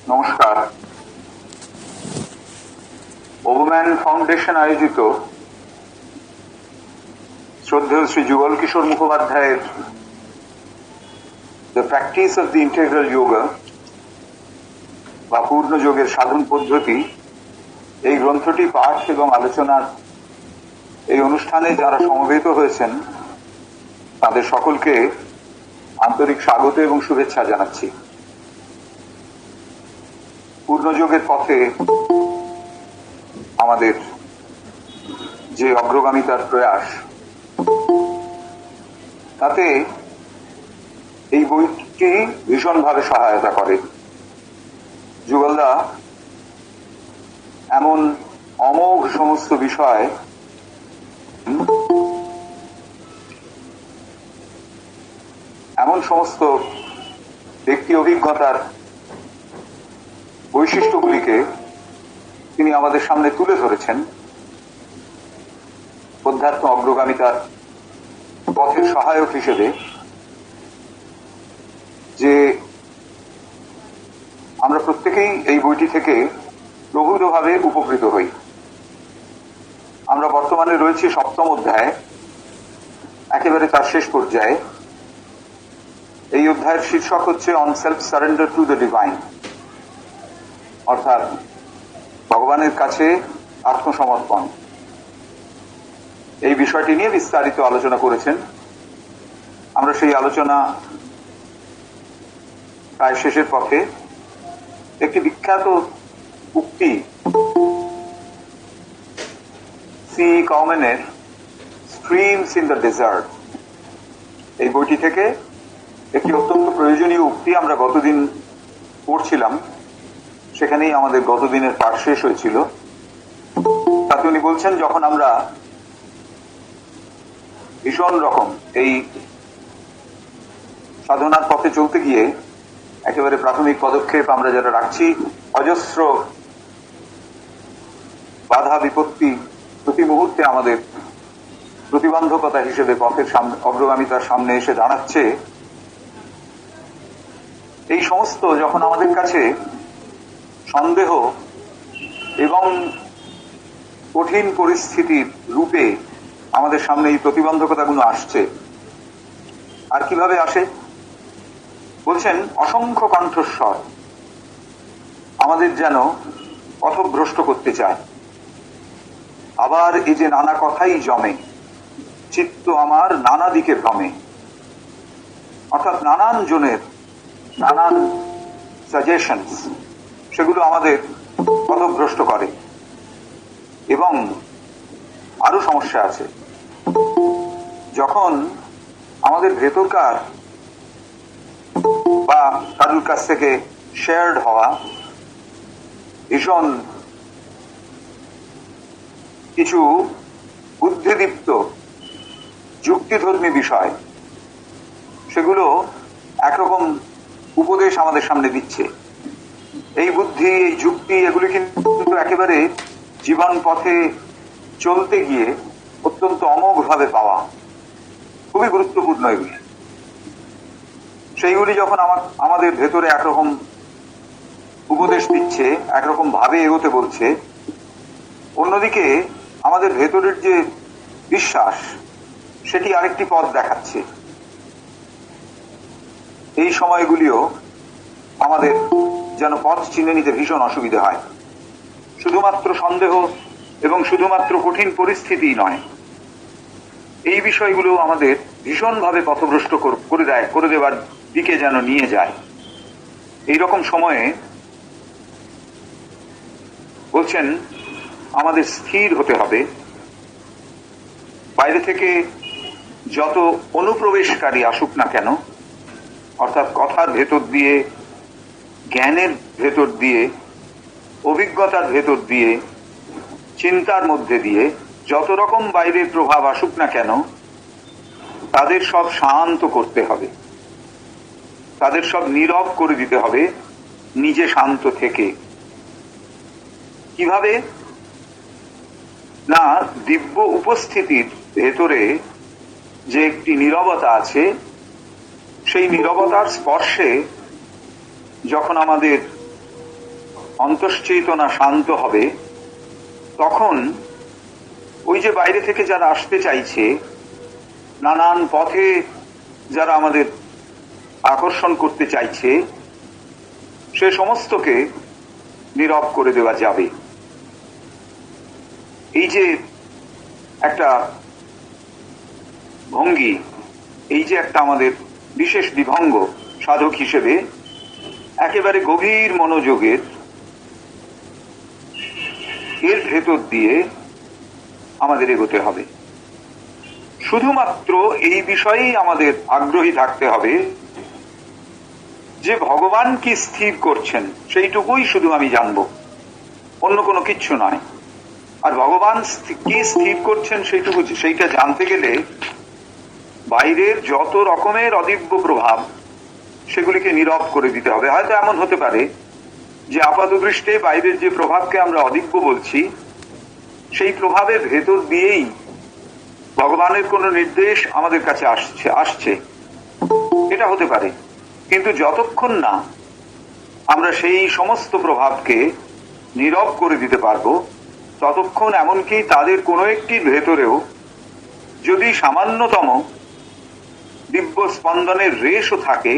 নমস্কার। ওবম্যান ফাউন্ডেশন আয়োজিত শ্রদ্ধেয় শ্রী যুগল কিশোর মুখোপাধ্যায়ের the practice of the integral yoga বা পূর্ণ যোগের সাধন পদ্ধতি, এই গ্রন্থটি পাঠ এবং আলোচনার এই অনুষ্ঠানে যারা সমবেত হয়েছেন তাদের সকলকে আন্তরিক স্বাগত এবং শুভেচ্ছা জানাচ্ছি। পূর্ণযোগের পথে আমাদের যে অগ্রগামিতার প্রয়াস, তাতে এই বইটি ভীষণভাবে সহায়তা করে। যুগলদা এমন অমোঘ সমস্ত বিষয় এমন সমস্ত ব্যক্তি অভিজ্ঞতার বৈশিষ্ট্যগুলিকে তিনি আমাদের সামনে তুলে ধরেছেন অধ্যাত্ম অগ্রগামিতার পথের সহায়ক হিসেবে, যে আমরা প্রত্যেকেই এই বইটি থেকে প্রভূতভাবে উপকৃত হই। আমরা বর্তমানে রয়েছি 7ম অধ্যায়ে, একেবারে তার শেষ পর্যায়ে। এই অধ্যায়ের শীর্ষক হচ্ছে on self surrender to the divine, অর্থাৎ ভগবানের কাছে আত্মসমর্পণ। এই বিষয়টি নিয়ে বিস্তারিত আলোচনা করেছেন। আমরা সেই আলোচনা প্রায় শেষের পথে। একটি বিখ্যাত উক্তি সি কমেনের স্ট্রিমস ইন দ্য ডেজার্ট, এই বইটি থেকে একটি অত্যন্ত প্রয়োজনীয় উক্তি আমরা গতদিন পড়ছিলাম, সেখানেই আমাদের গতদিনের পাঠ শেষ হয়েছিল। তাতে উনি বলছেন, যখন আমরা ভীষণ রকম এই সাধনার পথে চলতে গিয়ে একেবারে প্রাথমিক পদক্ষেপ আমরা যারা রাখছি, অজস্র বাধা বিপত্তি প্রতি মুহূর্তে আমাদের প্রতিবন্ধকতা হিসেবে পথের সামনে অগ্রগামিতার সামনে এসে দাঁড়াচ্ছে। এই সমস্ত যখন আমাদের কাছে সন্দেহ এবং কঠিন পরিস্থিতির রূপে আমাদের সামনে এই প্রতিবন্ধকতাগুলো আসছে, আর কিভাবে আসে বলছেন, অসংখ্য কণ্ঠস্বর আমাদের যেন পথভ্রষ্ট করতে চায়। আবার এই যে নানা কথাই জমে, চিত্ত আমার নানা দিকে ভ্রমে, অর্থাৎ নানান জনের নানান সাজেশনস, সেগুলো আমাদের পথভ্রষ্ট করে। এবং আরো সমস্যা আছে, যখন আমাদের ভেতরকার বা কারুর কাছ থেকে শেয়ার্ড হওয়া ভীষণ কিছু বুদ্ধিদীপ্ত যুক্তিধর্মী বিষয়, সেগুলো একরকম উপদেশ আমাদের সামনে দিচ্ছে। এই বুদ্ধি, এই যুক্তি, এগুলি কিন্তু একেবারে জীবন পথে চলতে গিয়ে অত্যন্ত অমোঘভাবে পাওয়া, খুবই গুরুত্বপূর্ণ এগুলি। সেইগুলি যখন আমাদের ভেতরে একরকম উপদেশ দিচ্ছে, একরকম ভাবে এগোতে বলছে, অন্যদিকে আমাদের ভেতরের যে বিশ্বাস, সেটি আরেকটি পথ দেখাচ্ছে। এই সময়গুলিও আমাদের যেন পথ চিনে নিতে ভীষণ অসুবিধা হয়। শুধুমাত্র সন্দেহ এবং শুধুমাত্র কঠিন পরিস্থিতি নয়, এই বিষয়গুলো আমাদের ভীষণভাবে পথভ্রষ্ট করে দেওয়ার দিকে যেন নিয়ে যায়। এইরকম সময়ে বলছেন, আমাদের স্থির হতে হবে। বাইরে থেকে যত অনুপ্রবেশকারী আসুক না কেন, অর্থাৎ কথার ভেতর দিয়ে, জ্ঞানের ভেতর দিয়ে, অভিজ্ঞতার ভেতর দিয়ে, চিন্তার মধ্যে দিয়ে যত রকম বাইরের প্রভাব আসুক না কেন, তাদের সব শান্ত করতে হবে, তাদের সব নীরব করে দিতে হবে নিজে শান্ত থেকে। কিভাবে না, দিব্য উপস্থিতির ভেতরে যে একটি নীরবতা আছে, সেই নীরবতার স্পর্শে যখন আমাদের অন্তশ্চেতনা শান্ত হবে, তখন ওই যে বাইরে থেকে যারা আসতে চাইছে, নানান পথে যারা আমাদের আকর্ষণ করতে চাইছে, সে সমস্তকে নীরব করে দেওয়া যাবে। এই যে একটা ভঙ্গি, এই যে একটা আমাদের বিশেষ বিভঙ্গ সাধক হিসেবে একেবারে গভীর মনোযোগের এর ভেতর দিয়ে আমাদের এগোতে হবে। শুধুমাত্র এই বিষয়েই আমাদের আগ্রহী থাকতে হবে যে ভগবান কি স্থির করছেন সেইটুকুই শুধু আমি জানব, অন্য কোনো কিচ্ছু নয়। আর ভগবান কি স্থির করছেন সেইটা জানতে গেলে বাইরের যত রকমের অদিব্য প্রভাব সেগুলিকে নীরব করে দিতে হবে। হয়তো এমন হতে পারে যে আপাত দৃষ্টে বাইরের যে প্রভাবকে আমরা অদিব্য বলছি, সেই প্রভাবের ভেতর দিয়েই ভগবানের কোন নির্দেশ আমাদের কাছে আসছে, এটা হতে পারে। কিন্তু যতক্ষণ না আমরা সেই সমস্ত প্রভাবকে নীরব করে দিতে পারবো, ততক্ষণ এমনকি তাদের কোনো একটির ভেতরেও যদি সামান্যতম দিব্য স্পন্দনের রেশও থাকে,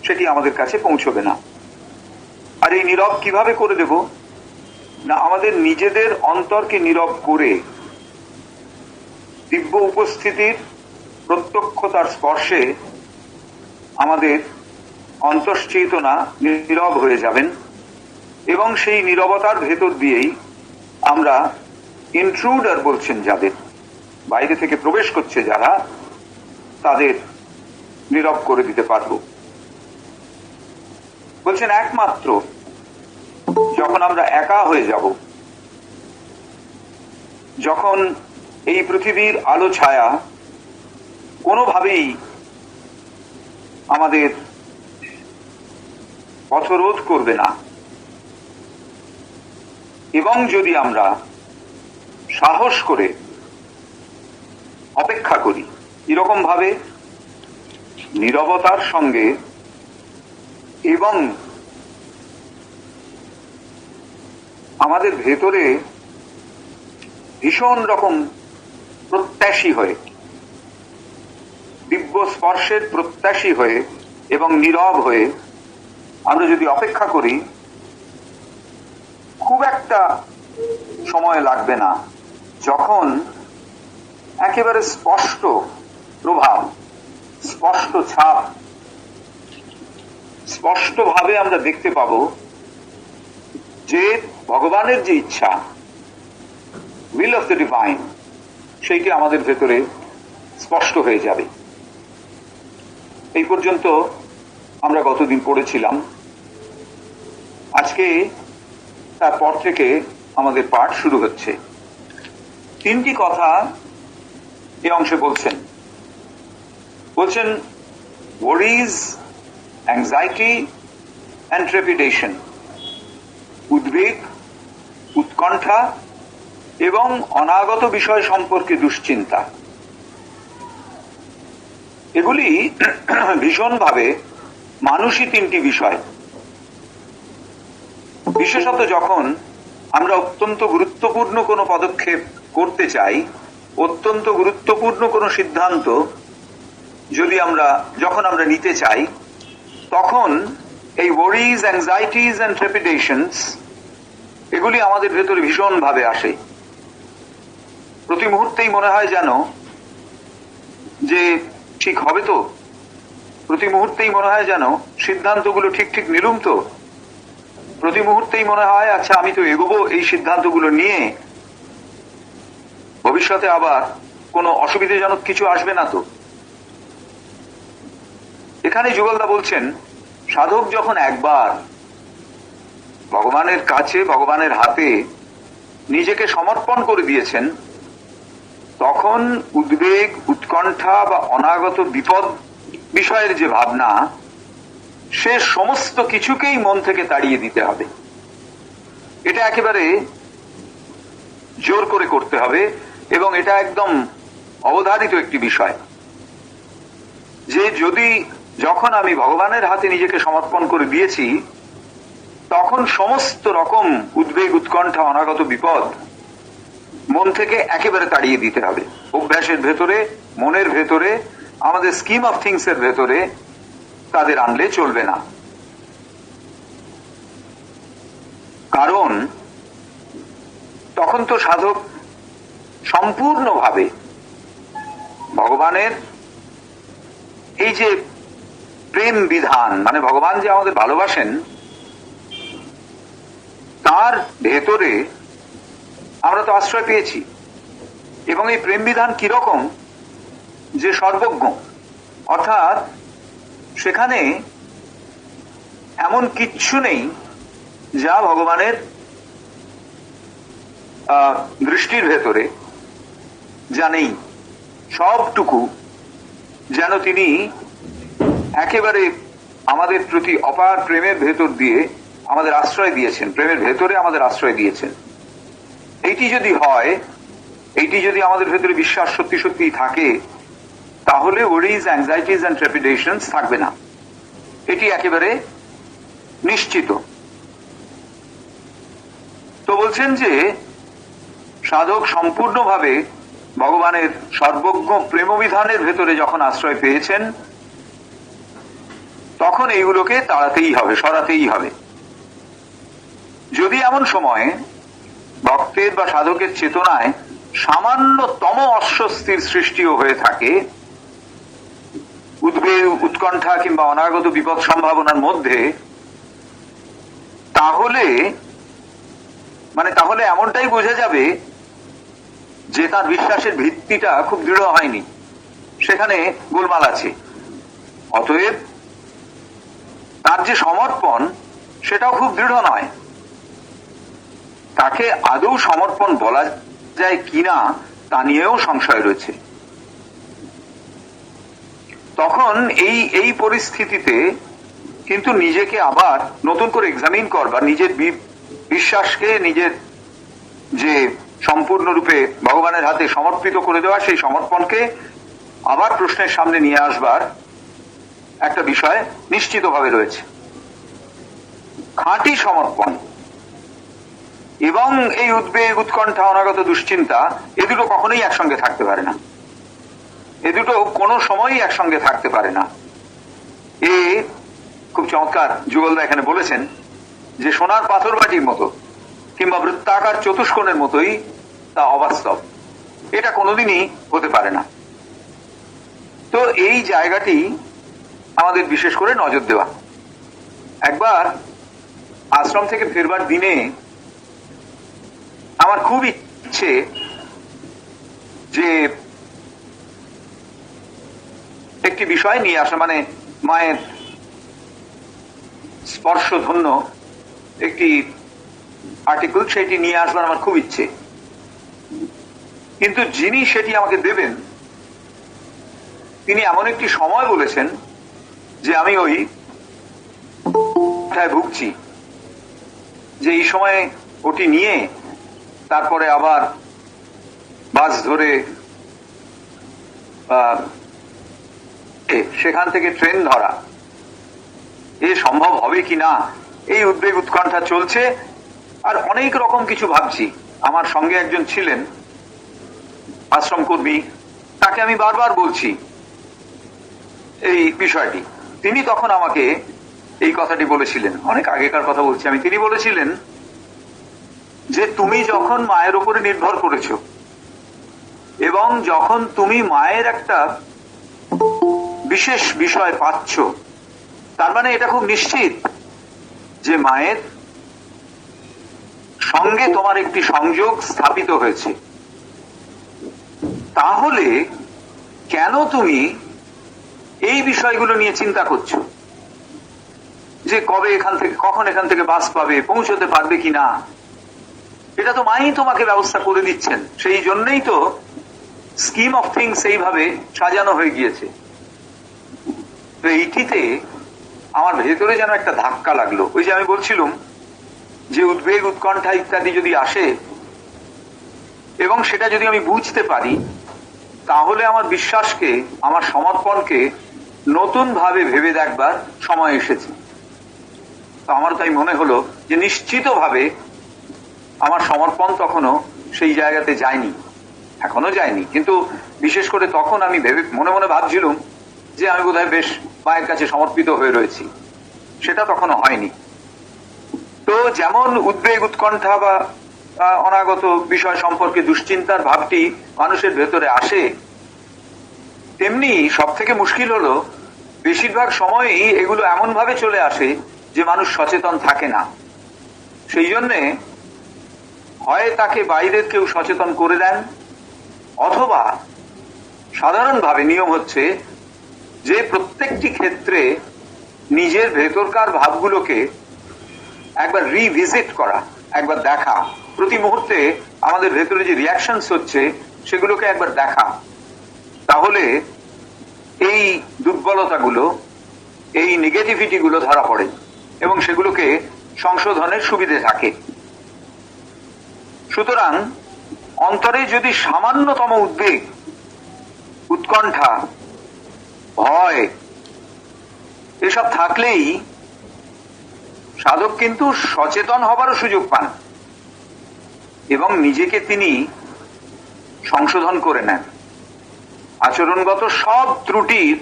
সেটি আমাদের কাছে পৌঁছবে না। আর এই নীরব কিভাবে করে দেব না, আমাদের নিজেদের অন্তরকে নীরব করে দিব্য উপস্থিতির প্রত্যক্ষতার স্পর্শে আমাদের অন্তশ্চেতনা নীরব হয়ে যাবেন, এবং সেই নীরবতার ভেতর দিয়েই আমরা ইন্ট্রুডার বলছেন যাদের, বাইরে থেকে প্রবেশ করছে যারা, তাদের নীরব করে দিতে পারব। বলছেন একমাত্র যখন আমরা একা হয়ে যাব, যখন এই পৃথিবীর আলো ছায়া কোনোভাবেই আমাদের পথরোধ করবে না, এবং যদি আমরা সাহস করে অপেক্ষা করি, এরকম ভাবে নীরবতার সঙ্গে এবং আমাদের ভেতরে ভীষণ রকম প্রত্যাশী হয়ে, দিব্য স্পর্শের প্রত্যাশী হয়ে এবং নীরব হয়ে আমরা যদি অপেক্ষা করি, খুব একটা সময় লাগবে না, যখন একেবারে স্পষ্ট প্রভাব, স্পষ্ট ছাপ, স্পষ্টভাবে আমরা দেখতে পাব যে ভগবানের যে ইচ্ছা, উইল অফ দ্য ডিভাইন, সেইটি আমাদের ভেতরে স্পষ্ট হয়ে যাবে। এই পর্যন্ত আমরা গতদিন পড়েছিলাম। আজকে তারপর থেকে আমাদের পাঠ শুরু হচ্ছে। তিনটি কথা এই অংশে বলছেন। ওয়ারিজ, অ্যাংজাইটি অ্যান্ড ট্রেপিডেশন, উদ্বেগ, উৎকণ্ঠা এবং অনাগত বিষয় সম্পর্কে দুশ্চিন্তা। এগুলি ভীষণভাবে মানুষই তিনটি বিষয়। বিশেষত যখন আমরা অত্যন্ত গুরুত্বপূর্ণ কোনো পদক্ষেপ করতে চাই, অত্যন্ত গুরুত্বপূর্ণ কোনো সিদ্ধান্ত যখন আমরা নিতে চাই, তখন এই ওয়ারিজ, অ্যাংজাইটিস অ্যান্ড ট্রেপিডেশনস এগুলি আমাদের ভেতরে ভীষণভাবে আসে। প্রতি মুহূর্তেই মনে হয় যেন যে ঠিক হবে তো, প্রতি মুহূর্তেই মনে হয় যেন সিদ্ধান্তগুলো ঠিক ঠিক নিলুম তো, প্রতি মুহূর্তেই মনে হয় আচ্ছা আমি তো এগোবো এই সিদ্ধান্তগুলো নিয়ে, ভবিষ্যতে আবার কোনো অসুবিধাজনক কিছু আসবে না তো। এখানে যুগলদা বলছেন, সাধক যখন একবার ভগবানের কাছে, ভগবানের হাতে নিজেকে সমর্পণ করে দিয়েছেন, তখন উদ্বেগ, উৎকণ্ঠা বা অনাগত বিপদ বিষয়ের যে ভাবনা, সে সমস্ত কিছুকেই মন থেকে তাড়িয়ে দিতে হবে। এটা একেবারে জোর করে করতে হবে, এবং এটা একদম অবধারিত একটি বিষয় যে যখন আমি ভগবানের হাতে নিজেকে সমর্পণ করে দিয়েছি, তখন সমস্ত রকম উদ্বেগ, উৎকণ্ঠা, অনাগত বিপদ মন থেকে একেবারে তাড়িয়ে দিতে হবে। অভ্যাসের ভেতরে, মনের ভেতরে, আমাদের স্কিম অফ থিংস এর ভেতরে তাদের আনলে চলবে না। কারণ তখন তো সাধক সম্পূর্ণভাবে ভগবানের এই যে প্রেম বিধান, মানে ভগবান যে আমাদের ভালোবাসেন, তার ভেতরে আমরা তো আশ্রয় পেয়েছি। এবং এই প্রেম বিধান কিরকম, যে সর্বজ্ঞ, অর্থাৎ সেখানে এমন কিচ্ছু নেই যা ভগবানের দৃষ্টির ভেতরে যা নেই। সবটুকু যেন তিনি একেবারে আমাদের প্রতি অপার প্রেমের ভেতর দিয়ে আমাদের আশ্রয় দিয়েছেন, প্রেমের ভেতরে আমাদের আশ্রয় দিয়েছেন। এইটি যদি হয়, এইটি যদি আমাদের ভেতরে বিশ্বাস সত্যি সত্যি থাকে, তাহলে ওয়ারিজ, অ্যাংজাইটিস এন্ড ট্রেপিডেশনস থাকবে না। এটি একেবারে নিশ্চিত। তো বলছেন যে সাধক সম্পূর্ণভাবে ভগবানের সর্বজ্ঞ প্রেমবিধানের ভেতরে যখন আশ্রয় পেয়েছেন, তখন এইগুলোকে তাড়াতেই হবে, সরাতেই হবে। যদি এমন সময়ে ভক্তের বা সাধকের চেতনায় সামান্যতম অস্বস্তির সৃষ্টিও হয়ে থাকে, উদ্বেগ, উৎকণ্ঠা কিংবা অনাগত বিপদ সম্ভাবনার মধ্যে, তাহলে এমনটাই বোঝা যাবে যে তার বিশ্বাসের ভিত্তিটা খুব দৃঢ় হয়নি, সেখানে গোলমাল আছে। অতএব তার যে সমর্পণ, সেটাও খুব দৃঢ় নয়। তাকে আদৌ সমর্পণ বলা যায় কিনা তা নিয়েও সংশয় রয়েছে। তখন এই পরিস্থিতিতে কিন্তু নিজেকে আবার নতুন করে এক্সামিন করবার, নিজের বিশ্বাসকে, নিজের যে সম্পূর্ণরূপে ভগবানের হাতে সমর্পিত করে দেওয়া, সেই সমর্পণকে আবার প্রশ্নের সামনে নিয়ে আসবার একটা বিষয় নিশ্চিতভাবে রয়েছে। খাঁটি সমর্পণ এবং এই উদ্বেগ, উৎকণ্ঠা, অনাগত দুশ্চিন্তা, এ দুটো কখনোই একসঙ্গে থাকতে পারে না। এ দুটো কোনো সময়ই একসঙ্গে থাকতে পারে না। এ খুব চমৎকার যুগলদা এখানে বলেছেন যে সোনার পাথর বাটির মতো কিংবা বৃত্তাকার চতুষ্কোণের মতোই তা অবাস্তব। এটা কোনোদিনই হতে পারে না। তো এই জায়গাটি আমাদের বিশেষ করে নজর দেওয়া। একবার আশ্রম থেকে ফেরবার দিনে আমার খুব ইচ্ছে যে একটি বিষয় নিয়ে আসা, মানে মায়ের স্পর্শধন্য একটি আর্টিকেল, সেটি নিয়ে আসবার আমার খুব ইচ্ছে। কিন্তু যিনি সেটি আমাকে দেবেন, তিনি এমন একটি সময় বলেছেন যে আমি ওই ভুগছি, যে এই সময়ে ওটি নিয়ে তারপরে আবার বাস ধরে সেখান থেকে ট্রেন ধরা এ সম্ভব হবে কিনা, এই উদ্বেগ, উৎকণ্ঠা চলছে। আর অনেক রকম কিছু ভাবছি। আমার সঙ্গে একজন ছিলেন আশ্রম কর্মী, তাকে আমি বারবার বলছি এই বিষয়টি। তিনি তখন আমাকে এই কথাটি বলেছিলেন, অনেক আগেকার কথা বলছি আমি। তিনি বলেছিলেন যে তুমি যখন মায়ের উপরে নির্ভর করেছ এবং যখন তুমি মায়ের একটা বিশেষ বিষয় পাচ্ছ, তার মানে এটা খুব নিশ্চিত যে মায়ের সঙ্গে তোমার একটি সংযোগ স্থাপিত হয়েছে। তাহলে কেন তুমি এই বিষয়গুলো নিয়ে চিন্তা করছো, যে কবে কখন এখান থেকে বাস পাবে, পৌঁছতে পারবে কিনা? এটা তো মাই তোমাকে ব্যবস্থা করে দিচ্ছেন। সেই জন্যই তো স্কিম অফ থিংস এইভাবে সাজানো হয়ে গিয়েছে। তো এইটিতে আমার ভেতরে যেন একটা ধাক্কা লাগলো। ওই যে আমি বলছিলাম যে উদ্বেগ, উৎকণ্ঠা ইত্যাদি যদি আসে এবং সেটা যদি আমি বুঝতে পারি, তাহলে আমার বিশ্বাসকে, আমার সমর্পণকে নতুন ভাবে ভেবে দেখবার সময় এসেছে। তো আমার তাই মনে হলো যে নিশ্চিতভাবে আমার সমর্পণ তখনও সেই জায়গাতে যায়নি, এখনো যায়নি, কিন্তু বিশেষ করে তখন আমি ভেবে মনে মনে ভাবছিলাম যে আমি বোধহয় বেশ মায়ের কাছে সমর্পিত হয়ে রয়েছি। সেটা তখনো হয়নি। তো যেমন উদ্বেগ, উৎকণ্ঠা বা অনাগত বিষয় সম্পর্কে দুশ্চিন্তার ভাবটি মানুষের ভেতরে আসে, তেমনি সব থেকে মুশকিল হলো বেশিরভাগ সময়ই এগুলো এমন ভাবে চলে আসে যে মানুষ সচেতন থাকে না। সেই জন্যে হয় তাকে বাইরের কেউ সচেতন করে দেন, অথবা সাধারণভাবে নিয়ম হচ্ছে যে প্রত্যেকটি ক্ষেত্রে নিজের ভেতরকার ভাবগুলোকে একবার রিভিজিট করা, একবার দেখা, প্রতি মুহূর্তে আমাদের ভেতরে যে রিয়াকশনস হচ্ছে সেগুলোকে একবার দেখা, তাহলে এই দুর্বলতাগুলো, এই নেগেটিভিটি গুলো ধরা পড়ে এবং সেগুলোকে সংশোধনের সুবিধে থাকে। সুতরাং অন্তরে যদি সামান্যতম উদ্বেগ, উৎকণ্ঠা, ভয় এসব থাকলেই সাধক কিন্তু সচেতন হবারও সুযোগ পান এবং নিজেকে তিনি সংশোধন করে নেন। আচরণগত সব ত্রুটির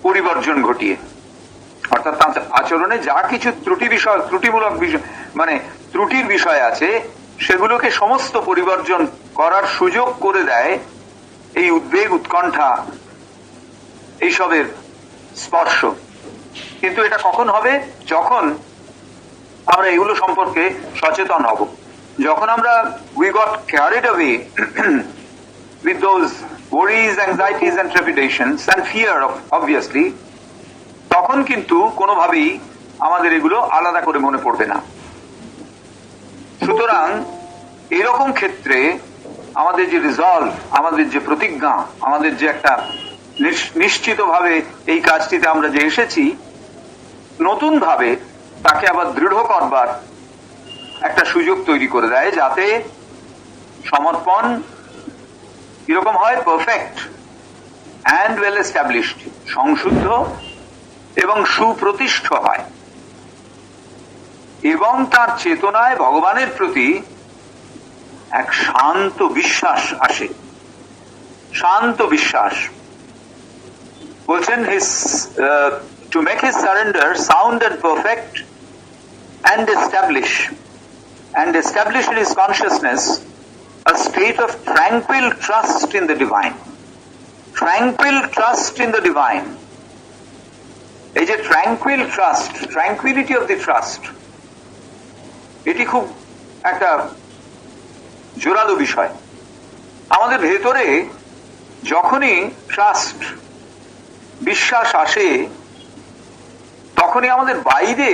পরিবর্জন ঘটিয়ে, অর্থাৎ আচরণে যা কিছু ত্রুটিমূলক বিষয় মানে ত্রুটির বিষয় আছে সেগুলোকে সমস্ত পরিবর্জন করার সুযোগ করে দেয় এই উদ্বেগ, উৎকণ্ঠা এইসবের স্পর্শ। কিন্তু এটা কখন হবে? যখন আমরা এগুলো সম্পর্কে সচেতন হব, যখন আমরা we got carried away with those worries, anxieties and trepidations and fear of obviously, তখন কিন্তু কোনোভাবেই আমাদের এগুলো আলাদা করে মনে পড়বে না। সুতরাং এরকম ক্ষেত্রে আমাদের যে রিজলভ, আমাদের যে প্রতিজ্ঞা, আমাদের যে একটা নিশ্চিতভাবে এই কাজটিতে আমরা যে এসেছি, নতুন ভাবে তাকে আবার দৃঢ় করবার একটা সুযোগ তৈরি করে দেয়, যাতে সমর্পণ এরকম হয় পারফেক্ট অ্যান্ড ওয়েল এস্টাবলিশড, সংশুদ্ধ এবং সুপ্রতিষ্ঠ হয়, এবং তার চেতনায় ভগবানের প্রতি এক শান্ত বিশ্বাস আসে। শান্ত বিশ্বাস বলছেন to make his surrender sound and perfect and establish in his consciousness a state of tranquil trust in the divine. Tranquil trust in the divine. এই যে tranquil trust, tranquility of the trust, এটি খুব একটা জোরালো বিষয়। আমাদের ভেতরে যখনই ট্রাস্ট, বিশ্বাস আসে, তখনই আমাদের বাইরে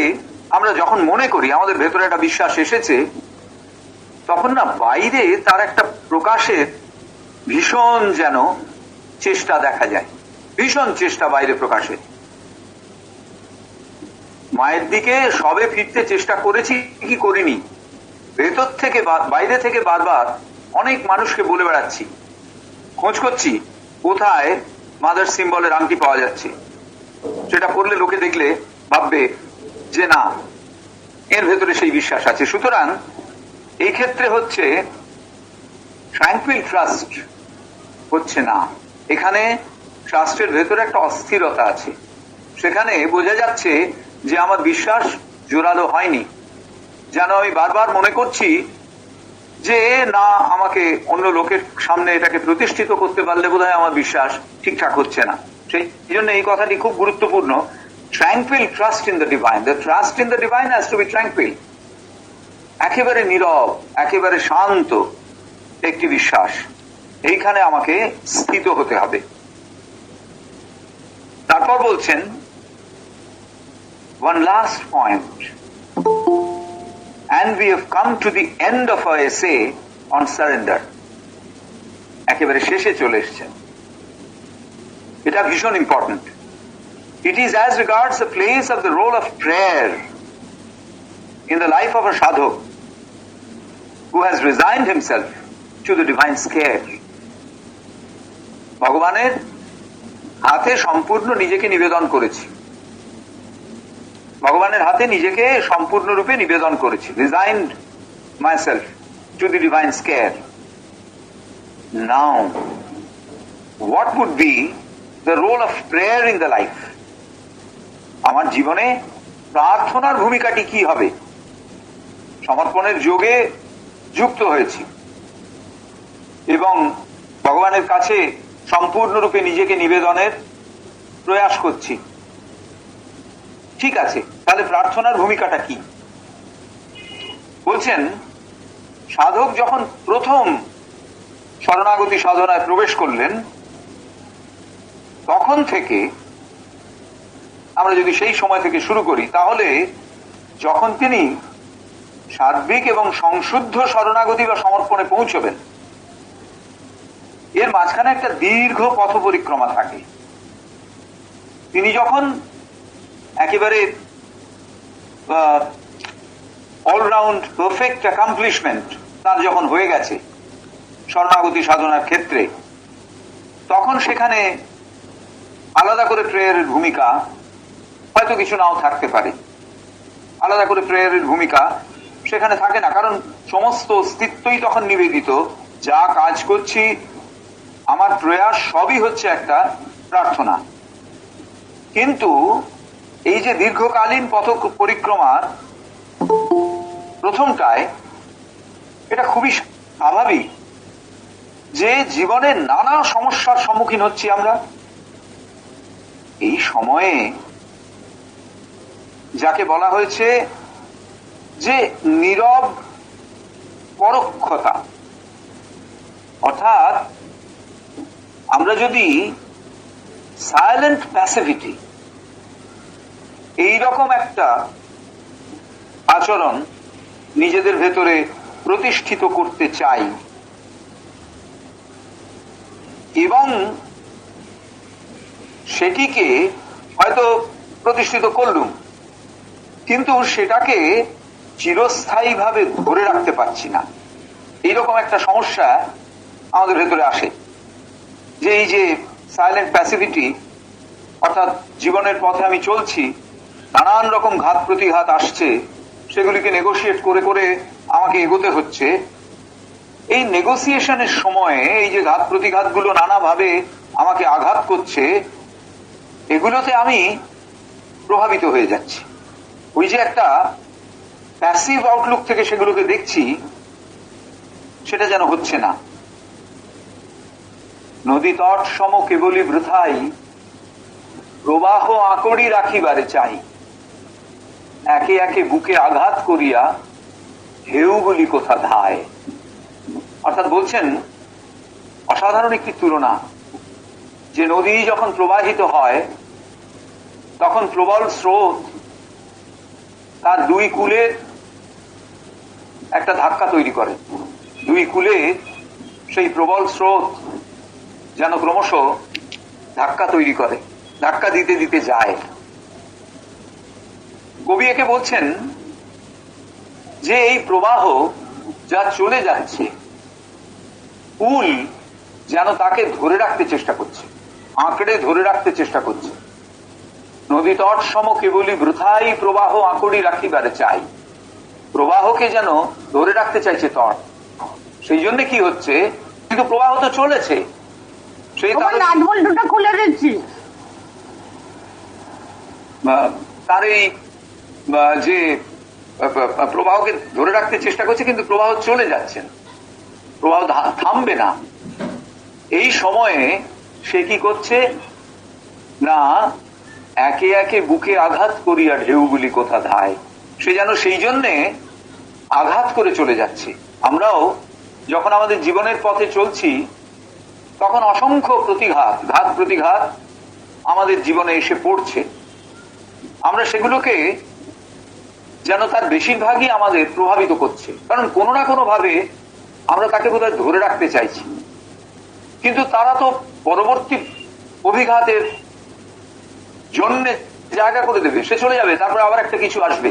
আমরা যখন মনে করি আমাদের ভেতরে একটা বিশ্বাস এসেছে, তখন না বাইরে তার একটা প্রকাশের ভীষণ যেন চেষ্টা দেখা যায়, ভীষণ চেষ্টা বাইরে প্রকাশের। মায়ের দিকে সবে ফিরতে চেষ্টা করেছি কি করিনি, ভেতর থেকে বাইরে থেকে বারবার অনেক মানুষকে বলে বেড়াচ্ছি, খোঁজ করছি কোথায় মাদার সিম্বলের আংটি পাওয়া যাচ্ছে, সেটা পড়লে লোকে দেখলে ভাববে যে না, এর ভেতরে সেই বিশ্বাস আছে। সুতরাং এই ক্ষেত্রে হচ্ছে ট্র্যাঙ্কুইল ট্রাস্ট হচ্ছে না, এখানে ট্রাস্টের ভেতরে একটা অস্থিরতা আছে। সেখানে বোঝা যাচ্ছে যে আমার বিশ্বাস জোরালো হয়নি, যেন আমি বারবার মনে করছি যে না, আমাকে অন্য লোকের সামনে এটাকে প্রতিষ্ঠিত করতে পারলে বোধহয় আমার বিশ্বাস ঠিকঠাক হচ্ছে না। সেই জন্য এই কথাটি খুব গুরুত্বপূর্ণ। Tranquil trust in the divine, the trust in the divine has to be tranquil, একেবারে নীরব, একেবারে শান্ত একটি বিশ্বাস, এইখানে আমাকে স্থিত হতে হবে। তারপর বলছেন one last point, and we have come to the end of our essay on surrender. একেবারে শেষে চলে এসেছেন। এটা ভীষণ important. It is as regards the place of the role of prayer in the life of a sadhak who has resigned himself to the divine care. ভগবানের হাতে সম্পূর্ণ নিজেকে নিবেদন করেছি, ভগবানের হাতে নিজেকে সম্পূর্ণরূপে নিবেদন করেছি, resigned myself to the divine care. Now what would be the role of prayer in the life? আমার জীবনে প্রার্থনার ভূমিকাটি কি হবে? সমর্পণের যোগে যুক্ত হয়েছি এবং ভগবানের কাছে সম্পূর্ণরূপে নিজেকে নিবেদনের প্রয়াস করছি। ঠিক আছে, তাহলে প্রার্থনার ভূমিকাটা কি? বলছেন, সাধক যখন প্রথম শরণাগতি সাধনায় প্রবেশ করলেন, তখন থেকে আমরা যদি সেই সময় থেকে শুরু করি, তাহলে যখন তিনি সার্বিক এবং সংশুদ্ধ শরণাগতি বা সমর্পণে পৌঁছবেন, এর মাঝখানে একটা দীর্ঘ পথ পরিক্রমা থাকে। তিনি যখন একেবারে অলরাউন্ড পারফেক্ট অ্যাকমপ্লিশমেন্ট তার যখন হয়ে গেছে শরণাগতি সাধনার ক্ষেত্রে, তখন সেখানে আলাদা করে প্রেয়ারের ভূমিকা হয়তো কিছু নাও থাকতে পারে। আলাদা করে প্রেয়ারের ভূমিকা সেখানে থাকে না, কারণ সমস্ত অস্তিত্বই তখন নিবেদিত। যা কাজ করছি, আমার প্রয়াস সবই হচ্ছে একটা প্রার্থনা। কিন্তু এই যে দীর্ঘকালীন পথ পরিক্রমার প্রথমটায়, এটা খুবই স্বাভাবিক যে জীবনে নানা সমস্যার সম্মুখীন হচ্ছি আমরা। এই সময়ে যাকে বলা হয়েছে যে নীরব পরোক্ষতা, অর্থাৎ আমরা যদি সাইলেন্ট প্যাসিভিটি এইরকম একটা আচরণ নিজেদের ভেতরে প্রতিষ্ঠিত করতে চাই এবং সেটিকে হয়তো প্রতিষ্ঠিত করলুম, কিন্তু সেটাকে চিরস্থায়ীভাবে ধরে রাখতে পারছি না, এইরকম একটা সমস্যা আমাদের ভেতরে আসে। যে এই যে সাইলেন্ট প্যাসিভিটি, অর্থাৎ জীবনের পথে আমি চলছি, নানান রকম ঘাত প্রতিঘাত আসছে, সেগুলিকে নেগোশিয়েট করে করে আমাকে এগোতে হচ্ছে। এই নেগোসিয়েশনের সময়ে এই যে ঘাত প্রতিঘাতগুলো নানাভাবে আমাকে আঘাত করছে, এগুলোতে আমি প্রভাবিত হয়ে যাচ্ছি। ওই যে একটা প্যাসিভ আউটলুক থেকে সেগুলোকে দেখছি, সেটা যেন হচ্ছে না। নদী তট সম কেবলই বৃথাই, প্রবাহ আঁকড়ি রাখিবারে চাই, একে একে বুকে আঘাত করিয়া ঢেউগুলি কোথা ধায়। অর্থাৎ বলছেন, অসাধারণ একটি তুলনা, যে নদী যখন প্রবাহিত হয় তখন প্রবল স্রোত তার দুই কূলে একটা ধাক্কা তৈরি করে। দুই কূলে সেই প্রবল স্রোত যেন ক্রমশ ধাক্কা তৈরি করে, ধাক্কা দিতে দিতে যায়। কবি একে বলছেন যে এই প্রবাহ যা চলে যাচ্ছে, কুল যেন তাকে ধরে রাখতে চেষ্টা করছে, আঁকড়ে ধরে রাখতে চেষ্টা করছে। নদী তট সম কেবলই বৃথাই, প্রবাহ আঁকড়ি রাখিবারে চাই। প্রবাহকে যেন ধরে রাখতে চাইছে তট। সেই জন্য কি হচ্ছে, কিন্তু প্রবাহ তো চলেছে, সেই খুলে দিচ্ছি। তার এই যে প্রবাহকে ধরে রাখতে চেষ্টা করছে, কিন্তু প্রবাহ চলে যাচ্ছে, প্রবাহ থামবে না। এই সময়ে সে কি করছে না, একে একে বুকে আঘাত করিয়া ঢেউগুলি কোথা ধায়। সে যেন সেই জন্যে আঘাত করে চলে যাচ্ছে। আমরাও যখন আমাদের জীবনের পথে চলছি, তখন অসংখ্য প্রতিঘাত, ঘাত প্রতিঘাত আমাদের জীবনে এসে পড়ছে। আমরা সেগুলোকে যেন তার বেশিরভাগই আমাদের প্রভাবিত করছে, কারণ কোনো না কোনো ভাবে আমরা তাকে বোধহয় ধরে রাখতে চাইছি। কিন্তু তারা তো পরবর্তী অভিঘাতের জন্য জায়গা করে দেবে, সে চলে যাবে, তারপরে আবার একটা কিছু আসবে।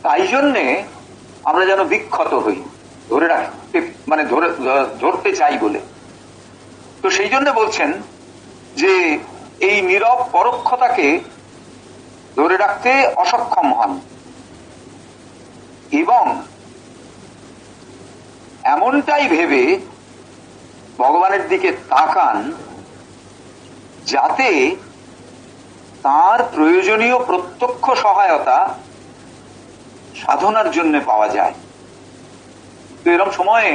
তাই জন্যে আমরা যেন বিক্ষত হই, ধরে রাখতে মানে ধরতে চাই বলে। তো সেই জন্য বলছেন যে এই নীরব পরোক্ষতাকে ধরে রাখতে অসক্ষম হন এবং এমনটাই ভেবে ভগবানের দিকে তাকান যাতে তার প্রয়োজনীয় প্রত্যক্ষ সহায়তা সাধনার জন্য পাওয়া যায়। তো এরকম সময়ে